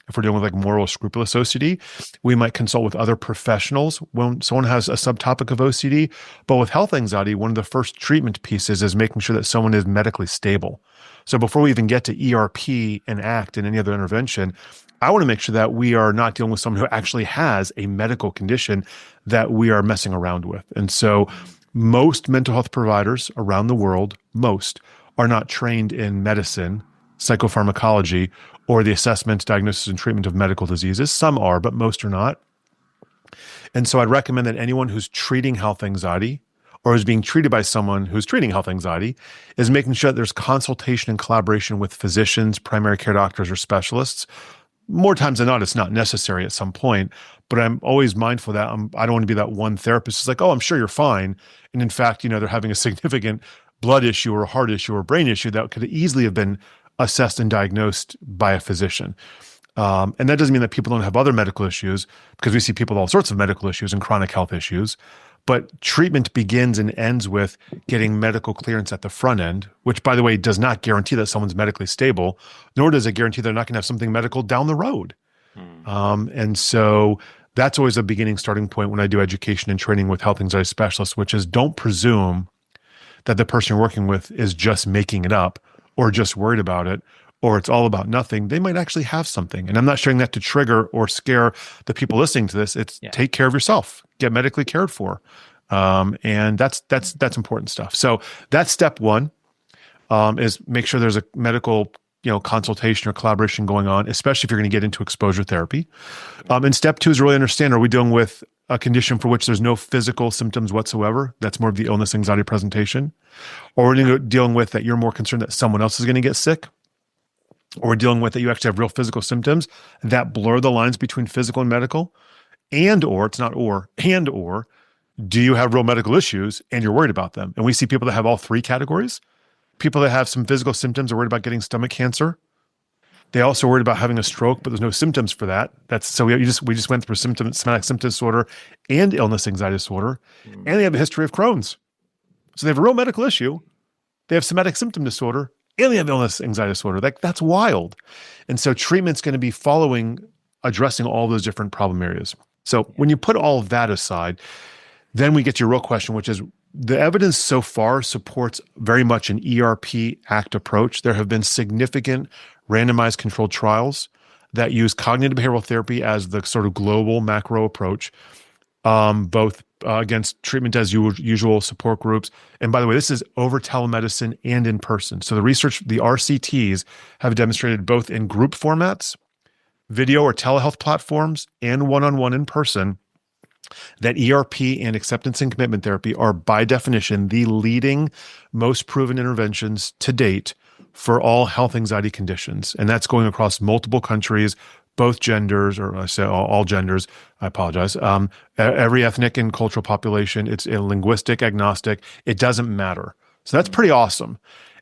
B: If we're dealing with like moral or scrupulous OCD, we might consult with other professionals when someone has a subtopic of OCD. But with health anxiety, one of the first treatment pieces is making sure that someone is medically stable. So before we even get to ERP and ACT and any other intervention, I want to make sure that we are not dealing with someone who actually has a medical condition that we are messing around with. And so most mental health providers around the world, most, are not trained in medicine, psychopharmacology, or the assessment, diagnosis, and treatment of medical diseases. Some are, but most are not. And so I'd recommend that anyone who's treating health anxiety or is being treated by someone who's treating health anxiety is making sure that there's consultation and collaboration with physicians, primary care doctors, or specialists. More times than not, it's not necessary at some point, but I'm always mindful that I don't want to be that one therapist who's like, oh, I'm sure you're fine. And in fact, they're having a significant blood issue or heart issue or brain issue that could easily have been assessed and diagnosed by a physician. And that doesn't mean that people don't have other medical issues, because we see people with all sorts of medical issues and chronic health issues. But treatment begins and ends with getting medical clearance at the front end, which, by the way, does not guarantee that someone's medically stable, nor does it guarantee they're not going to have something medical down the road. And so that's always a beginning starting point when I do education and training with health anxiety specialists, which is don't presume that the person you're working with is just making it up or just worried about it, or it's all about nothing. They might actually have something. And I'm not sharing that to trigger or scare the people listening to this. It's take care of yourself, get medically cared for. And that's important stuff. So that's step one, is make sure there's a medical consultation or collaboration going on, especially if you're going to get into exposure therapy. And step two is really understand, are we dealing with a condition for which there's no physical symptoms whatsoever? That's more of the illness anxiety presentation. Or we're dealing with that you're more concerned that someone else is going to get sick. Or we're dealing with that you actually have real physical symptoms that blur the lines between physical and medical. And or do you have real medical issues and you're worried about them? And we see people that have all three categories. People that have some physical symptoms are worried about getting stomach cancer. They also worried about having a stroke, but there's no symptoms for that. We just went through somatic symptom disorder and illness anxiety disorder, and they have a history of Crohn's. So they have a real medical issue. They have somatic symptom disorder, and they have illness anxiety disorder. That's wild. And so treatment's going to be addressing all those different problem areas. So when you put all of that aside, then we get to your real question, which is the evidence so far supports very much an ERP ACT approach. There have been significant randomized controlled trials that use cognitive behavioral therapy as the sort of global macro approach, both against treatment as usual support groups. And by the way, this is over telemedicine and in person. So the RCTs have demonstrated both in group formats, video or telehealth platforms, and one-on-one in person, that ERP and acceptance and commitment therapy are by definition the leading, most proven interventions to date for all health anxiety conditions. And that's going across multiple countries, both genders, or I say all genders, I apologize. Every ethnic and cultural population, it's a linguistic, agnostic, it doesn't matter. So that's pretty awesome.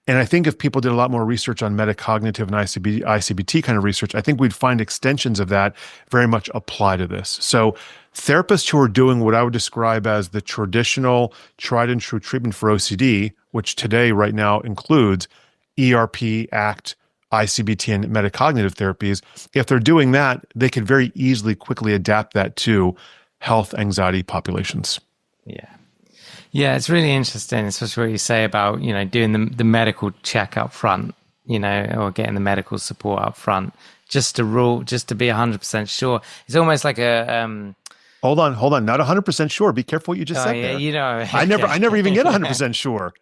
B: And I think if people did a lot more research on metacognitive and ICBT kind of research, I think we'd find extensions of that very much apply to this. So therapists who are doing what I would describe as the traditional tried and true treatment for OCD, which today right now includes ERP, ACT, ICBT, and metacognitive therapies, if they're doing that, they could very easily, quickly adapt that to health anxiety populations.
A: Yeah. Yeah, it's really interesting, especially what you say about, doing the medical check up front, or getting the medical support up front, just to be 100% sure. It's almost like a...
B: Hold on. Not 100% sure. Be careful what you just said there. I never even get 100% sure.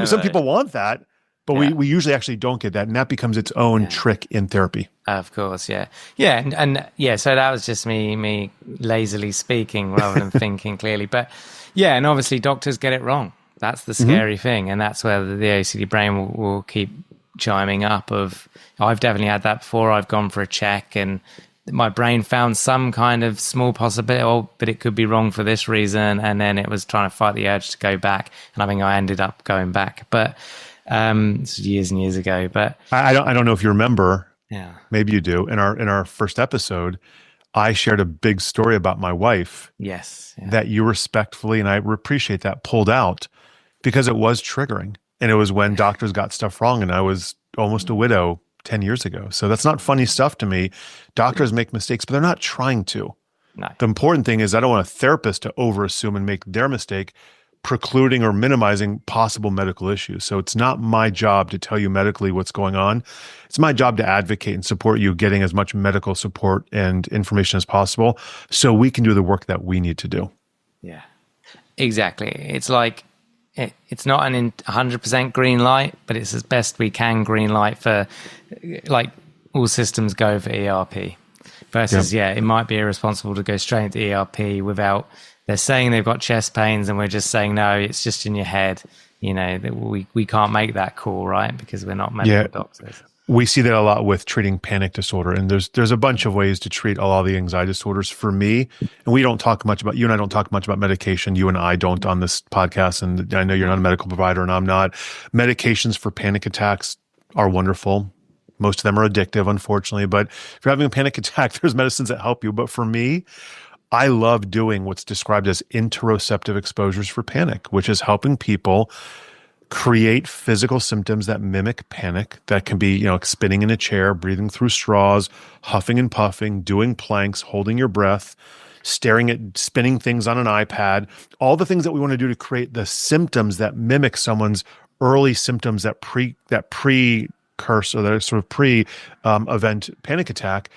B: Some people want that. But we usually actually don't get that, and that becomes its own trick in therapy.
A: Of course, yeah. Yeah, and so that was just me lazily speaking rather than thinking clearly. But yeah, and obviously doctors get it wrong. That's the scary thing, and that's where the OCD brain will keep chiming up of, I've definitely had that before. I've gone for a check, and my brain found some kind of small possibility, but it could be wrong for this reason, and then it was trying to fight the urge to go back, and I think I ended up going back. But this was years and years ago, but
B: I don't know if you remember.
A: Yeah,
B: maybe you do. In our first episode, I shared a big story about my wife.
A: Yes,
B: that you respectfully, and I appreciate that, pulled out because it was triggering, and it was when doctors got stuff wrong, and I was almost a widow 10 years ago. So that's not funny stuff to me. Doctors make mistakes, but they're not trying to.
A: No.
B: The important thing is I don't want a therapist to overassume and make their mistake, precluding or minimizing possible medical issues. So it's not my job to tell you medically what's going on. It's my job to advocate and support you getting as much medical support and information as possible so we can do the work that we need to do.
A: Yeah, exactly. It's like, it's not an 100% green light, but it's as best we can green light for, like, all systems go for ERP versus, it might be irresponsible to go straight into ERP without, they're saying they've got chest pains and we're just saying, no, it's just in your head. That we can't make that call, right? Because we're not medical doctors.
B: We see that a lot with treating panic disorder. And there's a bunch of ways to treat a lot of the anxiety disorders. For me, and we don't talk much about, you and I don't talk much about medication. You and I don't on this podcast. And I know you're not a medical provider and I'm not. Medications for panic attacks are wonderful. Most of them are addictive, unfortunately. But if you're having a panic attack, there's medicines that help you. But for me, I love doing what's described as interoceptive exposures for panic, which is helping people create physical symptoms that mimic panic. That can be, spinning in a chair, breathing through straws, huffing and puffing, doing planks, holding your breath, staring at spinning things on an iPad, all the things that we want to do to create the symptoms that mimic someone's early symptoms that precursor or that sort of pre-event panic attack.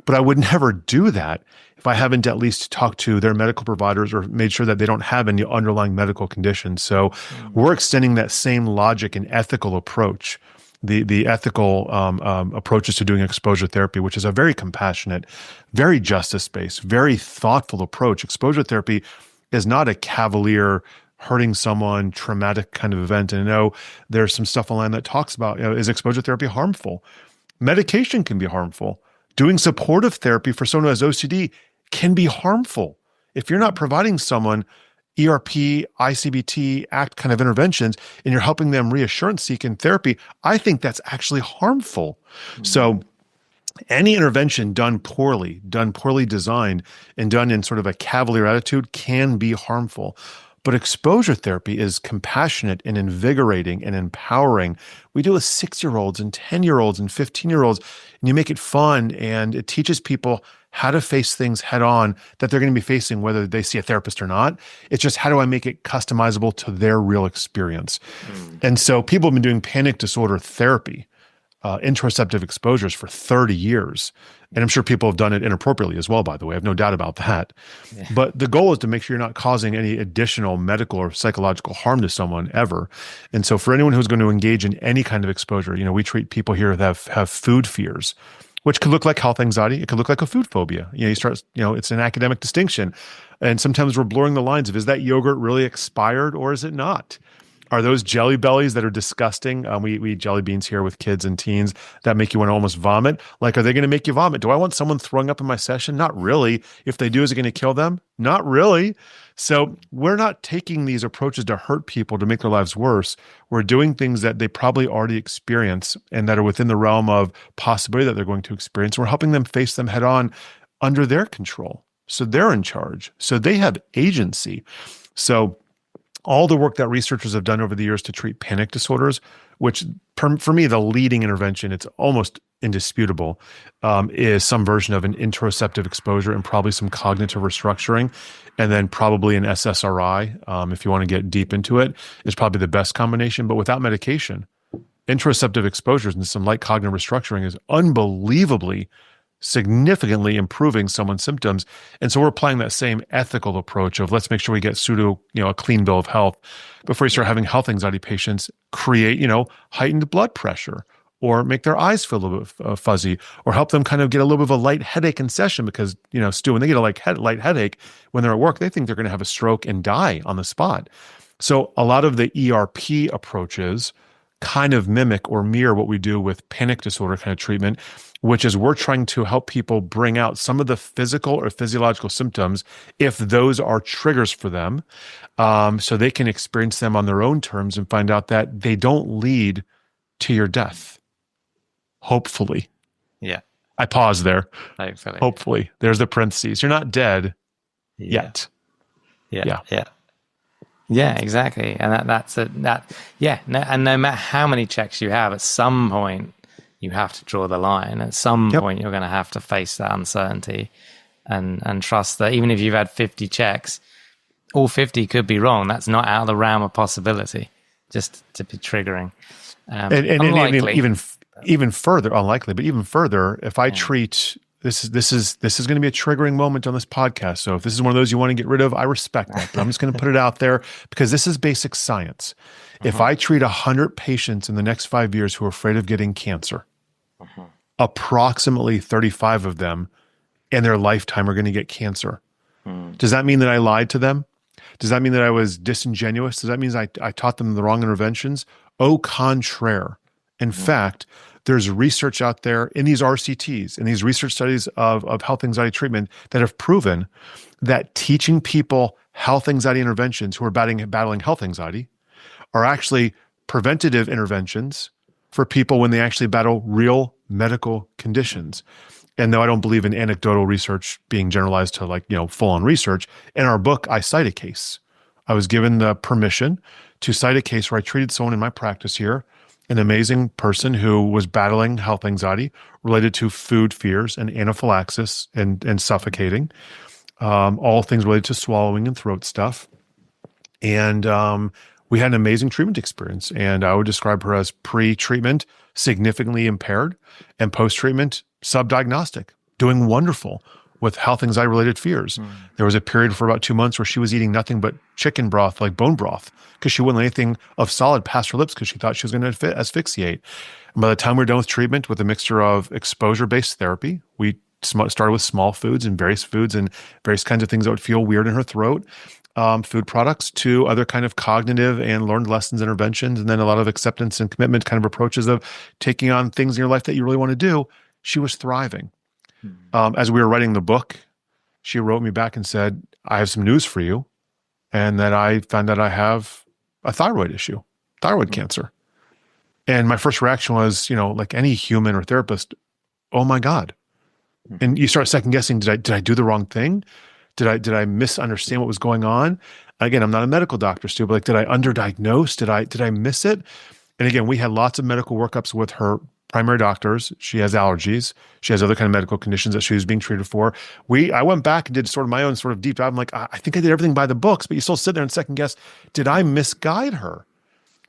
B: But I would never do that if I haven't at least talked to their medical providers or made sure that they don't have any underlying medical conditions. So we're extending that same logic and ethical approach, the ethical approaches to doing exposure therapy, which is a very compassionate, very justice-based, very thoughtful approach. Exposure therapy is not a cavalier, hurting someone, traumatic kind of event. And I know there's some stuff online that talks about, is exposure therapy harmful? Medication can be harmful. Doing supportive therapy for someone who has OCD can be harmful. If you're not providing someone ERP, ICBT, ACT kind of interventions, and you're helping them reassurance seek in therapy, I think that's actually harmful. Mm-hmm. So any intervention done poorly designed, and done in sort of a cavalier attitude can be harmful. But exposure therapy is compassionate and invigorating and empowering. We do with 6-year-olds and 10-year-olds and 15-year-olds, and you make it fun, and it teaches people how to face things head on that they're going to be facing whether they see a therapist or not. It's just, how do I make it customizable to their real experience? And so people have been doing panic disorder therapy, interoceptive exposures for 30 years. And I'm sure people have done it inappropriately as well, by the way. I have no doubt about that. Yeah. But the goal is to make sure you're not causing any additional medical or psychological harm to someone ever. And so for anyone who's going to engage in any kind of exposure, we treat people here that have food fears, which could look like health anxiety. It could look like a food phobia. It's an academic distinction. And sometimes we're blurring the lines of, is that yogurt really expired or is it not? Are those jelly bellies that are disgusting? We eat jelly beans here with kids and teens that make you want to almost vomit. Like, are they going to make you vomit? Do I want someone throwing up in my session? Not really. If they do, is it going to kill them? Not really. So we're not taking these approaches to hurt people to make their lives worse. We're doing things that they probably already experience and that are within the realm of possibility that they're going to experience. We're helping them face them head on under their control. So they're in charge. So they have agency. So all the work that researchers have done over the years to treat panic disorders, which for me, the leading intervention, it's almost indisputable, is some version of an interoceptive exposure and probably some cognitive restructuring, and then probably an SSRI, if you want to get deep into it, is probably the best combination. But without medication, interoceptive exposures and some light cognitive restructuring is unbelievably significantly improving someone's symptoms. And so we're applying that same ethical approach of let's make sure we get a clean bill of health before you start having health anxiety patients create, heightened blood pressure or make their eyes feel a little bit fuzzy or help them kind of get a little bit of a light headache in session because, Stu, when they get a light headache when they're at work, they think they're going to have a stroke and die on the spot. So a lot of the ERP approaches kind of mimic or mirror what we do with panic disorder kind of treatment, which is we're trying to help people bring out some of the physical or physiological symptoms if those are triggers for them, so they can experience them on their own terms and find out that they don't lead to your death. Hopefully.
A: Yeah.
B: I pause there.
A: Hopefully.
B: Hopefully. There's the parentheses. You're not dead yet.
A: Yeah. Yeah, exactly. And and no matter how many checks you have, at some point you have to draw the line. At some point you're going to have to face that uncertainty and trust that even if you've had 50 checks, all 50 could be wrong. That's not out of the realm of possibility, just to be triggering.
B: And even further, unlikely, but even further, if I treat this is going to be a triggering moment on this podcast. So if this is one of those you want to get rid of, I respect that. But I'm just going to put it out there because this is basic science. If I treat 100 patients in the next 5 years who are afraid of getting cancer, approximately 35 of them in their lifetime are going to get cancer. Does that mean that I lied to them? Does that mean that I was disingenuous? Does that mean I taught them the wrong interventions? Au contraire. In fact, there's research out there in these RCTs, in these research studies of health anxiety treatment that have proven that teaching people health anxiety interventions who are battling health anxiety are actually preventative interventions for people when they actually battle real medical conditions. And though I don't believe in anecdotal research being generalized to full-on research, in our book, I cite a case. I was given the permission to cite a case where I treated someone in my practice here, an amazing person who was battling health anxiety related to food fears and anaphylaxis and suffocating, all things related to swallowing and throat stuff. And we had an amazing treatment experience. And I would describe her as pre-treatment, significantly impaired, and post-treatment, subdiagnostic, doing wonderful with health anxiety related fears. There was a period for about 2 months where she was eating nothing but chicken broth, like bone broth, because she wouldn't let anything of solid pass her lips because she thought she was going to asphyxiate. And by the time we were done with treatment with a mixture of exposure-based therapy, we started with small foods and various kinds of things that would feel weird in her throat, food products, to other kind of cognitive and learned lessons interventions, and then a lot of acceptance and commitment kind of approaches of taking on things in your life that you really want to do. She was thriving. As we were writing the book, she wrote me back and said, I have some news for you, and that I found that I have a thyroid issue, thyroid cancer. And my first reaction was, like any human or therapist, oh my God. And you start second guessing, did I do the wrong thing? Did I misunderstand what was going on? Again, I'm not a medical doctor, Stu, but did I underdiagnose? Did I miss it? And again, we had lots of medical workups with her primary doctors. She has allergies. She has other kind of medical conditions that she was being treated for. I went back and did sort of my own sort of deep dive. I'm like, I think I did everything by the books, but you still sit there and second guess, did I misguide her?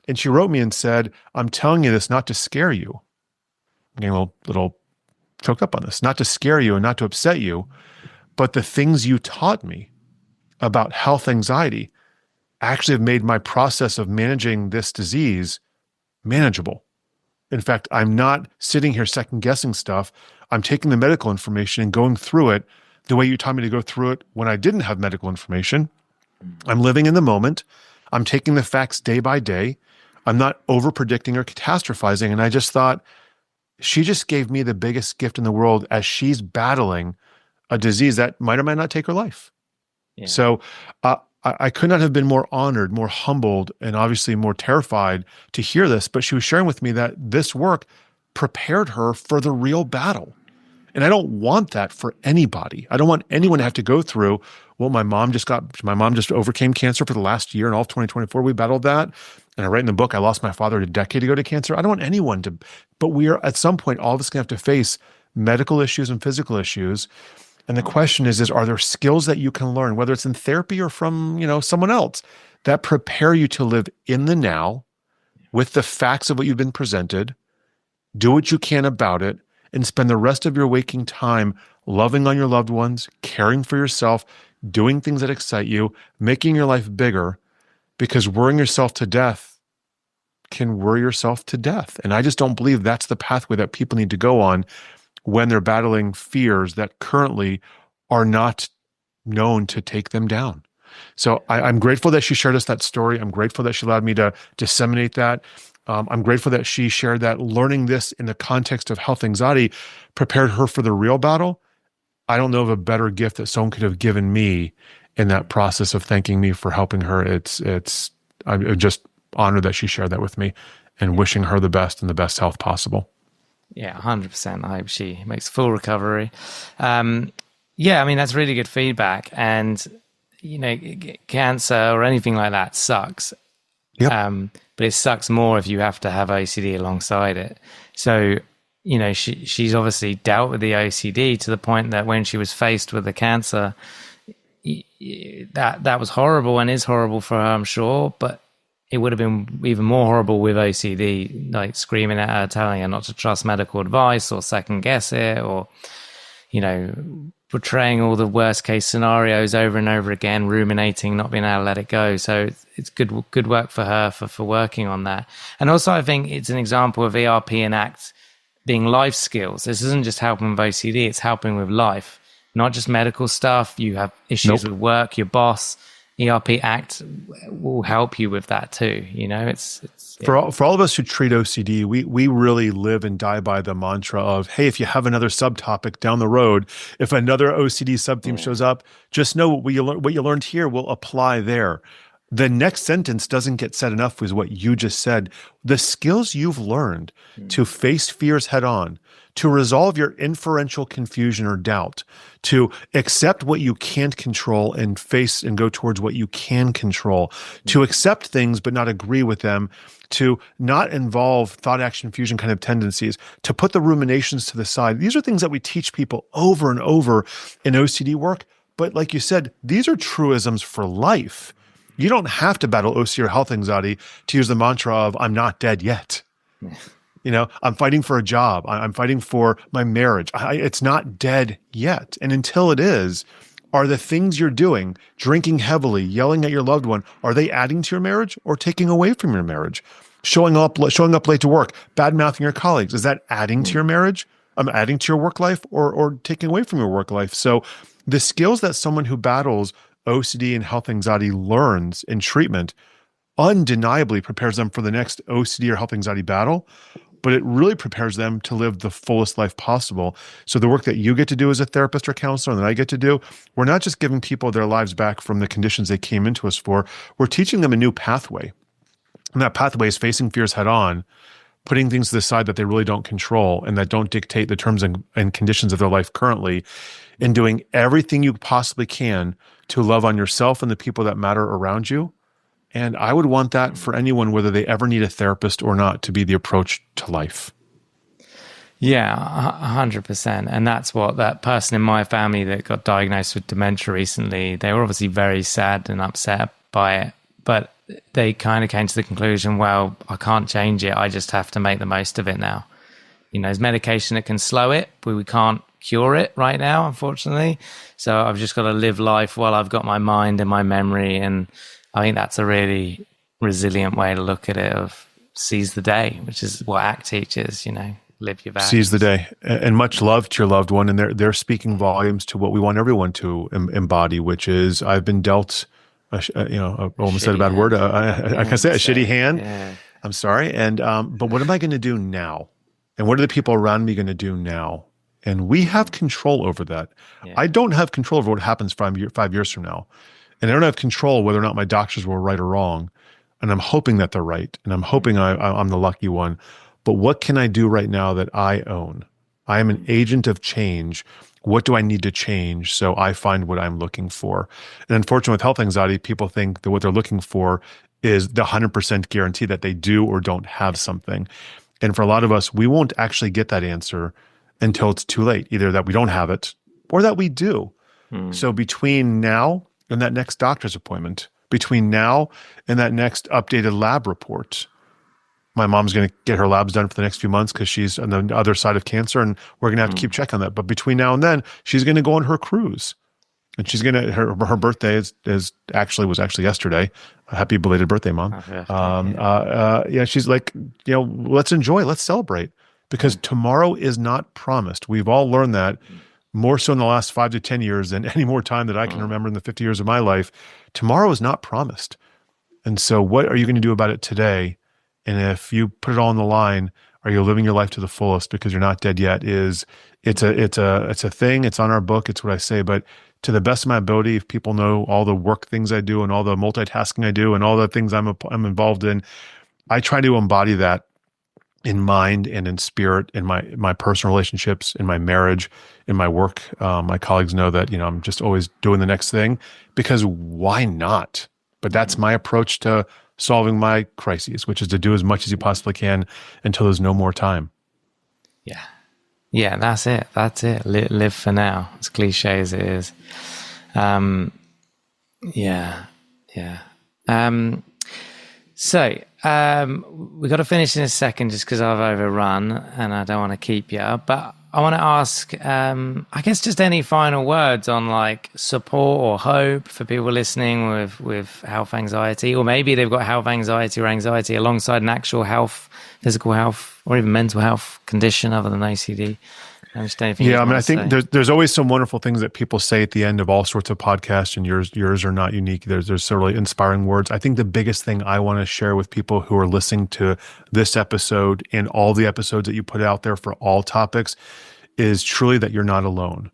B: And she wrote me and said, I'm telling you this not to scare you. I'm getting a little choked up on this, not to scare you and not to upset you, but the things you taught me about health anxiety actually have made my process of managing this disease manageable. In fact, I'm not sitting here second guessing stuff. I'm taking the medical information and going through it the way you taught me to go through it when I didn't have medical information. I'm living in the moment, I'm taking the facts day by day. I'm not over predicting or catastrophizing. And I just thought, she just gave me the biggest gift in the world as she's battling a disease that might or might not take her life.
A: Yeah.
B: So I could not have been more honored, more humbled, and obviously more terrified to hear this. But she was sharing with me that this work prepared her for the real battle. And I don't want that for anybody. I don't want anyone to have to go through, well, my mom just overcame cancer for the last year, and all of 2024, we battled that. And I write in the book, I lost my father a decade ago to cancer. I don't want anyone to, but we are at some point, all of us going to have to face medical issues and physical issues. And the question is, are there skills that you can learn, whether it's in therapy or from, someone else, that prepare you to live in the now with the facts of what you've been presented, do what you can about it, and spend the rest of your waking time loving on your loved ones, caring for yourself, doing things that excite you, making your life bigger, because worrying yourself to death can worry yourself to death. And I just don't believe that's the pathway that people need to go on when they're battling fears that currently are not known to take them down. So I'm grateful that she shared us that story. I'm grateful that she allowed me to disseminate that. I'm grateful that she shared that learning this in the context of health anxiety prepared her for the real battle. I don't know of a better gift that someone could have given me in that process of thanking me for helping her. I'm just honored that she shared that with me and wishing her the best and the best health possible.
A: Yeah, 100%. I hope she makes full recovery. Yeah, I mean, that's really good feedback. And, cancer or anything like that sucks.
B: Yep.
A: But it sucks more if you have to have OCD alongside it. So, she's obviously dealt with the OCD to the point that when she was faced with the cancer, that was horrible and is horrible for her, I'm sure. But it would have been even more horrible with OCD, like screaming at her, telling her not to trust medical advice or second guess it, or, portraying all the worst case scenarios over and over again, ruminating, not being able to let it go. So it's good work for her for working on that. And also I think it's an example of ERP and ACT being life skills. This isn't just helping with OCD, it's helping with life, not just medical stuff. You have issues with work, your boss. ERP ACT will help you with that too. It's
B: for all of us who treat OCD, we really live and die by the mantra of, hey, if you have another subtopic down the road, if another OCD subtheme shows up, just know what you learned here will apply there. The next sentence doesn't get said enough with what you just said. The skills you've learned to face fears head on, to resolve your inferential confusion or doubt, to accept what you can't control and face and go towards what you can control, to accept things but not agree with them, to not involve thought, action, fusion kind of tendencies, to put the ruminations to the side. These are things that we teach people over and over in OCD work. But like you said, these are truisms for life. You don't have to battle OCD or health anxiety to use the mantra of, I'm not dead yet. I'm fighting for a job. I'm fighting for my marriage. It's not dead yet. And until it is, are the things you're doing, drinking heavily, yelling at your loved one, are they adding to your marriage or taking away from your marriage? Showing up late to work, bad-mouthing your colleagues, is that adding to your marriage? Adding to your work life or taking away from your work life? So the skills that someone who battles OCD and health anxiety learns in treatment undeniably prepares them for the next OCD or health anxiety battle, but it really prepares them to live the fullest life possible. So the work that you get to do as a therapist or counselor and that I get to do, we're not just giving people their lives back from the conditions they came into us for, we're teaching them a new pathway. And that pathway is facing fears head on, putting things to the side that they really don't control and that don't dictate the terms and conditions of their life currently, and doing everything you possibly can to love on yourself and the people that matter around you. And I would want that for anyone, whether they ever need a therapist or not, to be the approach to life.
A: Yeah, 100%. And that's what that person in my family that got diagnosed with dementia recently, they were obviously very sad and upset by it, but they kind of came to the conclusion, well, I can't change it. I just have to make the most of it now. There's medication that can slow it, but we can't cure it right now, unfortunately. So I've just got to live life while I've got my mind and my memory. And I think that's a really resilient way to look at it, of seize the day, which is what ACT teaches, live your values.
B: Seize the day. And much love to your loved one. And they're speaking volumes to what we want everyone to embody, which is, I've been dealt I almost said a bad word. I can say a shitty hand.
A: Yeah.
B: I'm sorry. And, but what am I going to do now? And what are the people around me going to do now? And we have control over that.
A: Yeah.
B: I don't have control over what happens 5 years from now. And I don't have control whether or not my doctors were right or wrong. And I'm hoping that they're right. And I'm hoping I'm the lucky one. But what can I do right now that I own? I am an agent of change. What do I need to change so I find what I'm looking for? And unfortunately, with health anxiety, people think that what they're looking for is the 100% guarantee that they do or don't have something. And for a lot of us, we won't actually get that answer until it's too late, either that we don't have it or that we do. So between now and that next doctor's appointment, between now and that next updated lab report, my mom's going to get her labs done for the next few months because she's on the other side of cancer, and we're going to have to keep checking on that. But between now and then, she's going to go on her cruise. And she's gonna her birthday was actually yesterday. Happy belated birthday, Mom. She's like, let's enjoy, let's celebrate, because tomorrow is not promised. We've all learned that more so in the last 5 to 10 years than any more time that I can remember in the 50 years of my life. Tomorrow is not promised, and so what are you going to do about it today? And if you put it all on the line, are you living your life to the fullest because you're not dead yet? It's a thing. It's on our book. It's what I say, but to the best of my ability, if people know all the work things I do and all the multitasking I do and all the things I'm involved in, I try to embody that in mind and in spirit, in my personal relationships, in my marriage, in my work. My colleagues know that, I'm just always doing the next thing, because why not? But that's my approach to solving my crises, which is to do as much as you possibly can until there's no more time.
A: Yeah. Yeah, that's it. Live for now, as cliche as it is. So we got to finish in a second just because I've overrun and I don't want to keep you. But I want to ask, I guess, just any final words on like support or hope for people listening with health anxiety, or maybe they've got health anxiety or anxiety alongside an actual health, physical health, or even mental health condition other than OCD.
B: I think there's always some wonderful things that people say at the end of all sorts of podcasts, and yours are not unique. There's some really inspiring words. I think the biggest thing I want to share with people who are listening to this episode and all the episodes that you put out there for all topics is truly that you're not alone.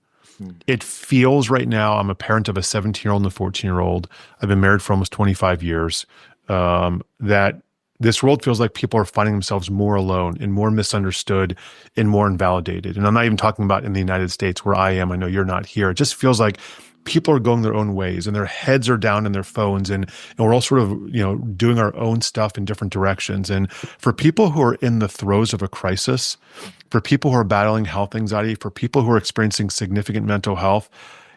B: It feels right now, I'm a parent of a 17-year-old and a 14-year-old. I've been married for almost 25 years, that this world feels like people are finding themselves more alone and more misunderstood and more invalidated. And I'm not even talking about in the United States where I am. I know you're not here. It just feels like people are going their own ways and their heads are down in their phones, and we're all sort of, doing our own stuff in different directions. And for people who are in the throes of a crisis, for people who are battling health anxiety, for people who are experiencing significant mental health,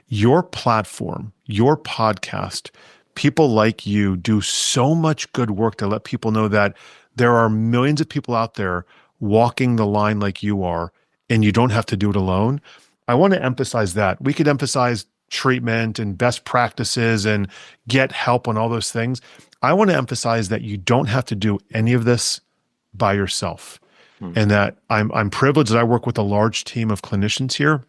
B: your platform, your podcast, people like you do so much good work to let people know that there are millions of people out there walking the line like you are, and you don't have to do it alone. I want to emphasize that. We could emphasize treatment and best practices and get help on all those things. I want to emphasize that you don't have to do any of this by yourself. And that I'm privileged that I work with a large team of clinicians here.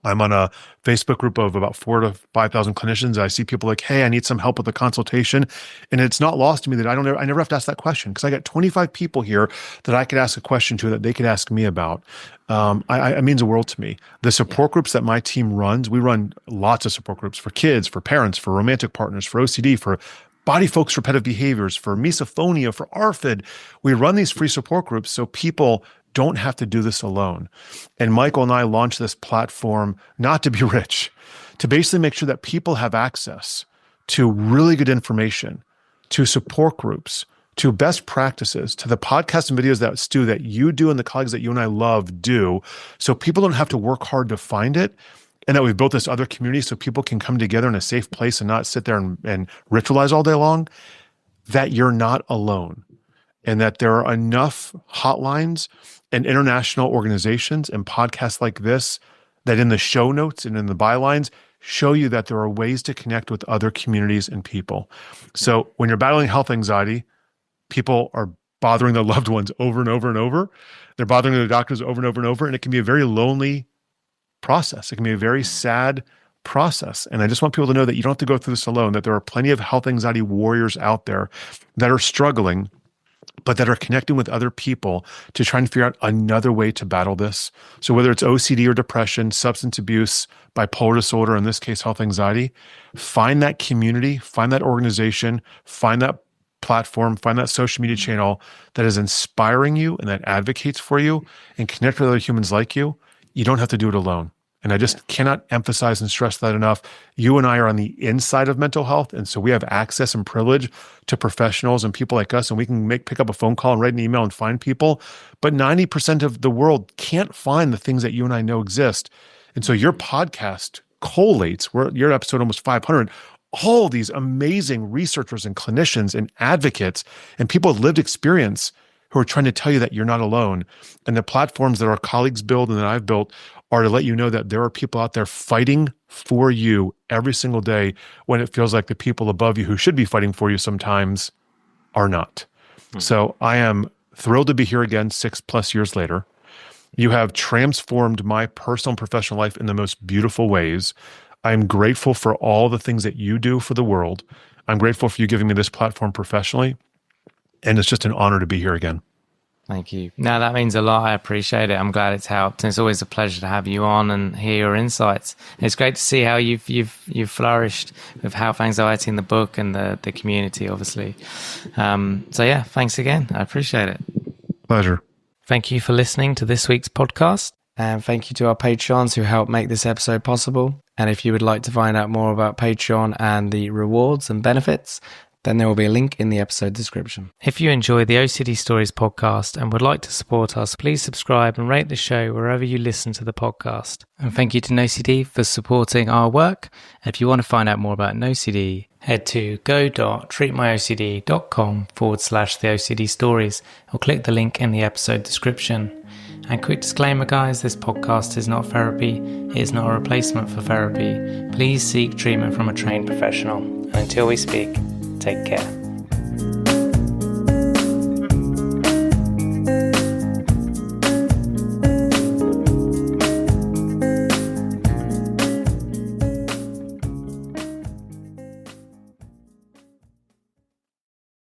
B: I'm on a Facebook group of about 4,000 to 5,000 clinicians. I see people like, hey, I need some help with a consultation. And it's not lost to me that I never have to ask that question, because I got 25 people here that I could ask a question to that they could ask me about. It means the world to me. The support groups that my team runs, we run lots of support groups for kids, for parents, for romantic partners, for OCD, for body focused repetitive behaviors, for misophonia, for ARFID. We run these free support groups so people don't have to do this alone. And Michael and I launched this platform not to be rich, to basically make sure that people have access to really good information, to support groups, to best practices, to the podcasts and videos that Stu, that you do and the colleagues that you and I love do, so people don't have to work hard to find it. And that we've built this other community so people can come together in a safe place and not sit there and ritualize all day long, that you're not alone. And that there are enough hotlines and international organizations and podcasts like this that in the show notes and in the bylines show you that there are ways to connect with other communities and people. So when you're battling health anxiety, people are bothering their loved ones over and over and over. They're bothering their doctors over and over and over. And it can be a very lonely process. It can be a very sad, process. And I just want people to know that you don't have to go through this alone, that there are plenty of health anxiety warriors out there that are struggling, but that are connecting with other people to try and figure out another way to battle this. So whether it's OCD or depression, substance abuse, bipolar disorder, in this case, health anxiety, find that community, find that organization, find that platform, find that social media channel that is inspiring you and that advocates for you, and connect with other humans like you. You don't have to do it alone. And I just cannot emphasize and stress that enough. You and I are on the inside of mental health. And so we have access and privilege to professionals and people like us, and we can pick up a phone call and write an email and find people. But 90% of the world can't find the things that you and I know exist. And so your podcast collates, you're at episode almost 500, all these amazing researchers and clinicians and advocates and people with lived experience who are trying to tell you that you're not alone. And the platforms that our colleagues build and that I've built are to let you know that there are people out there fighting for you every single day when it feels like the people above you who should be fighting for you sometimes are not. So I am thrilled to be here again 6+ years later. You have transformed my personal and professional life in the most beautiful ways. I'm grateful for all the things that you do for the world. I'm grateful for you giving me this platform professionally. And it's just an honor to be here again.
A: Thank you. No, that means a lot. I appreciate it. I'm glad it's helped. And it's always a pleasure to have you on and hear your insights. It's great to see how you've flourished with health anxiety in the book and the community, obviously. So yeah, thanks again. I appreciate it.
B: Pleasure.
A: Thank you for listening to this week's podcast. And thank you to our Patreons who helped make this episode possible. And if you would like to find out more about Patreon and the rewards and benefits, then there will be a link in the episode description. If you enjoy the OCD Stories podcast and would like to support us, please subscribe and rate the show wherever you listen to the podcast. And thank you to NoCD for supporting our work. If you want to find out more about NoCD, head to go.treatmyocd.com/the OCD Stories or click the link in the episode description. And quick disclaimer, guys, this podcast is not therapy. It is not a replacement for therapy. Please seek treatment from a trained professional. And until we speak, take care.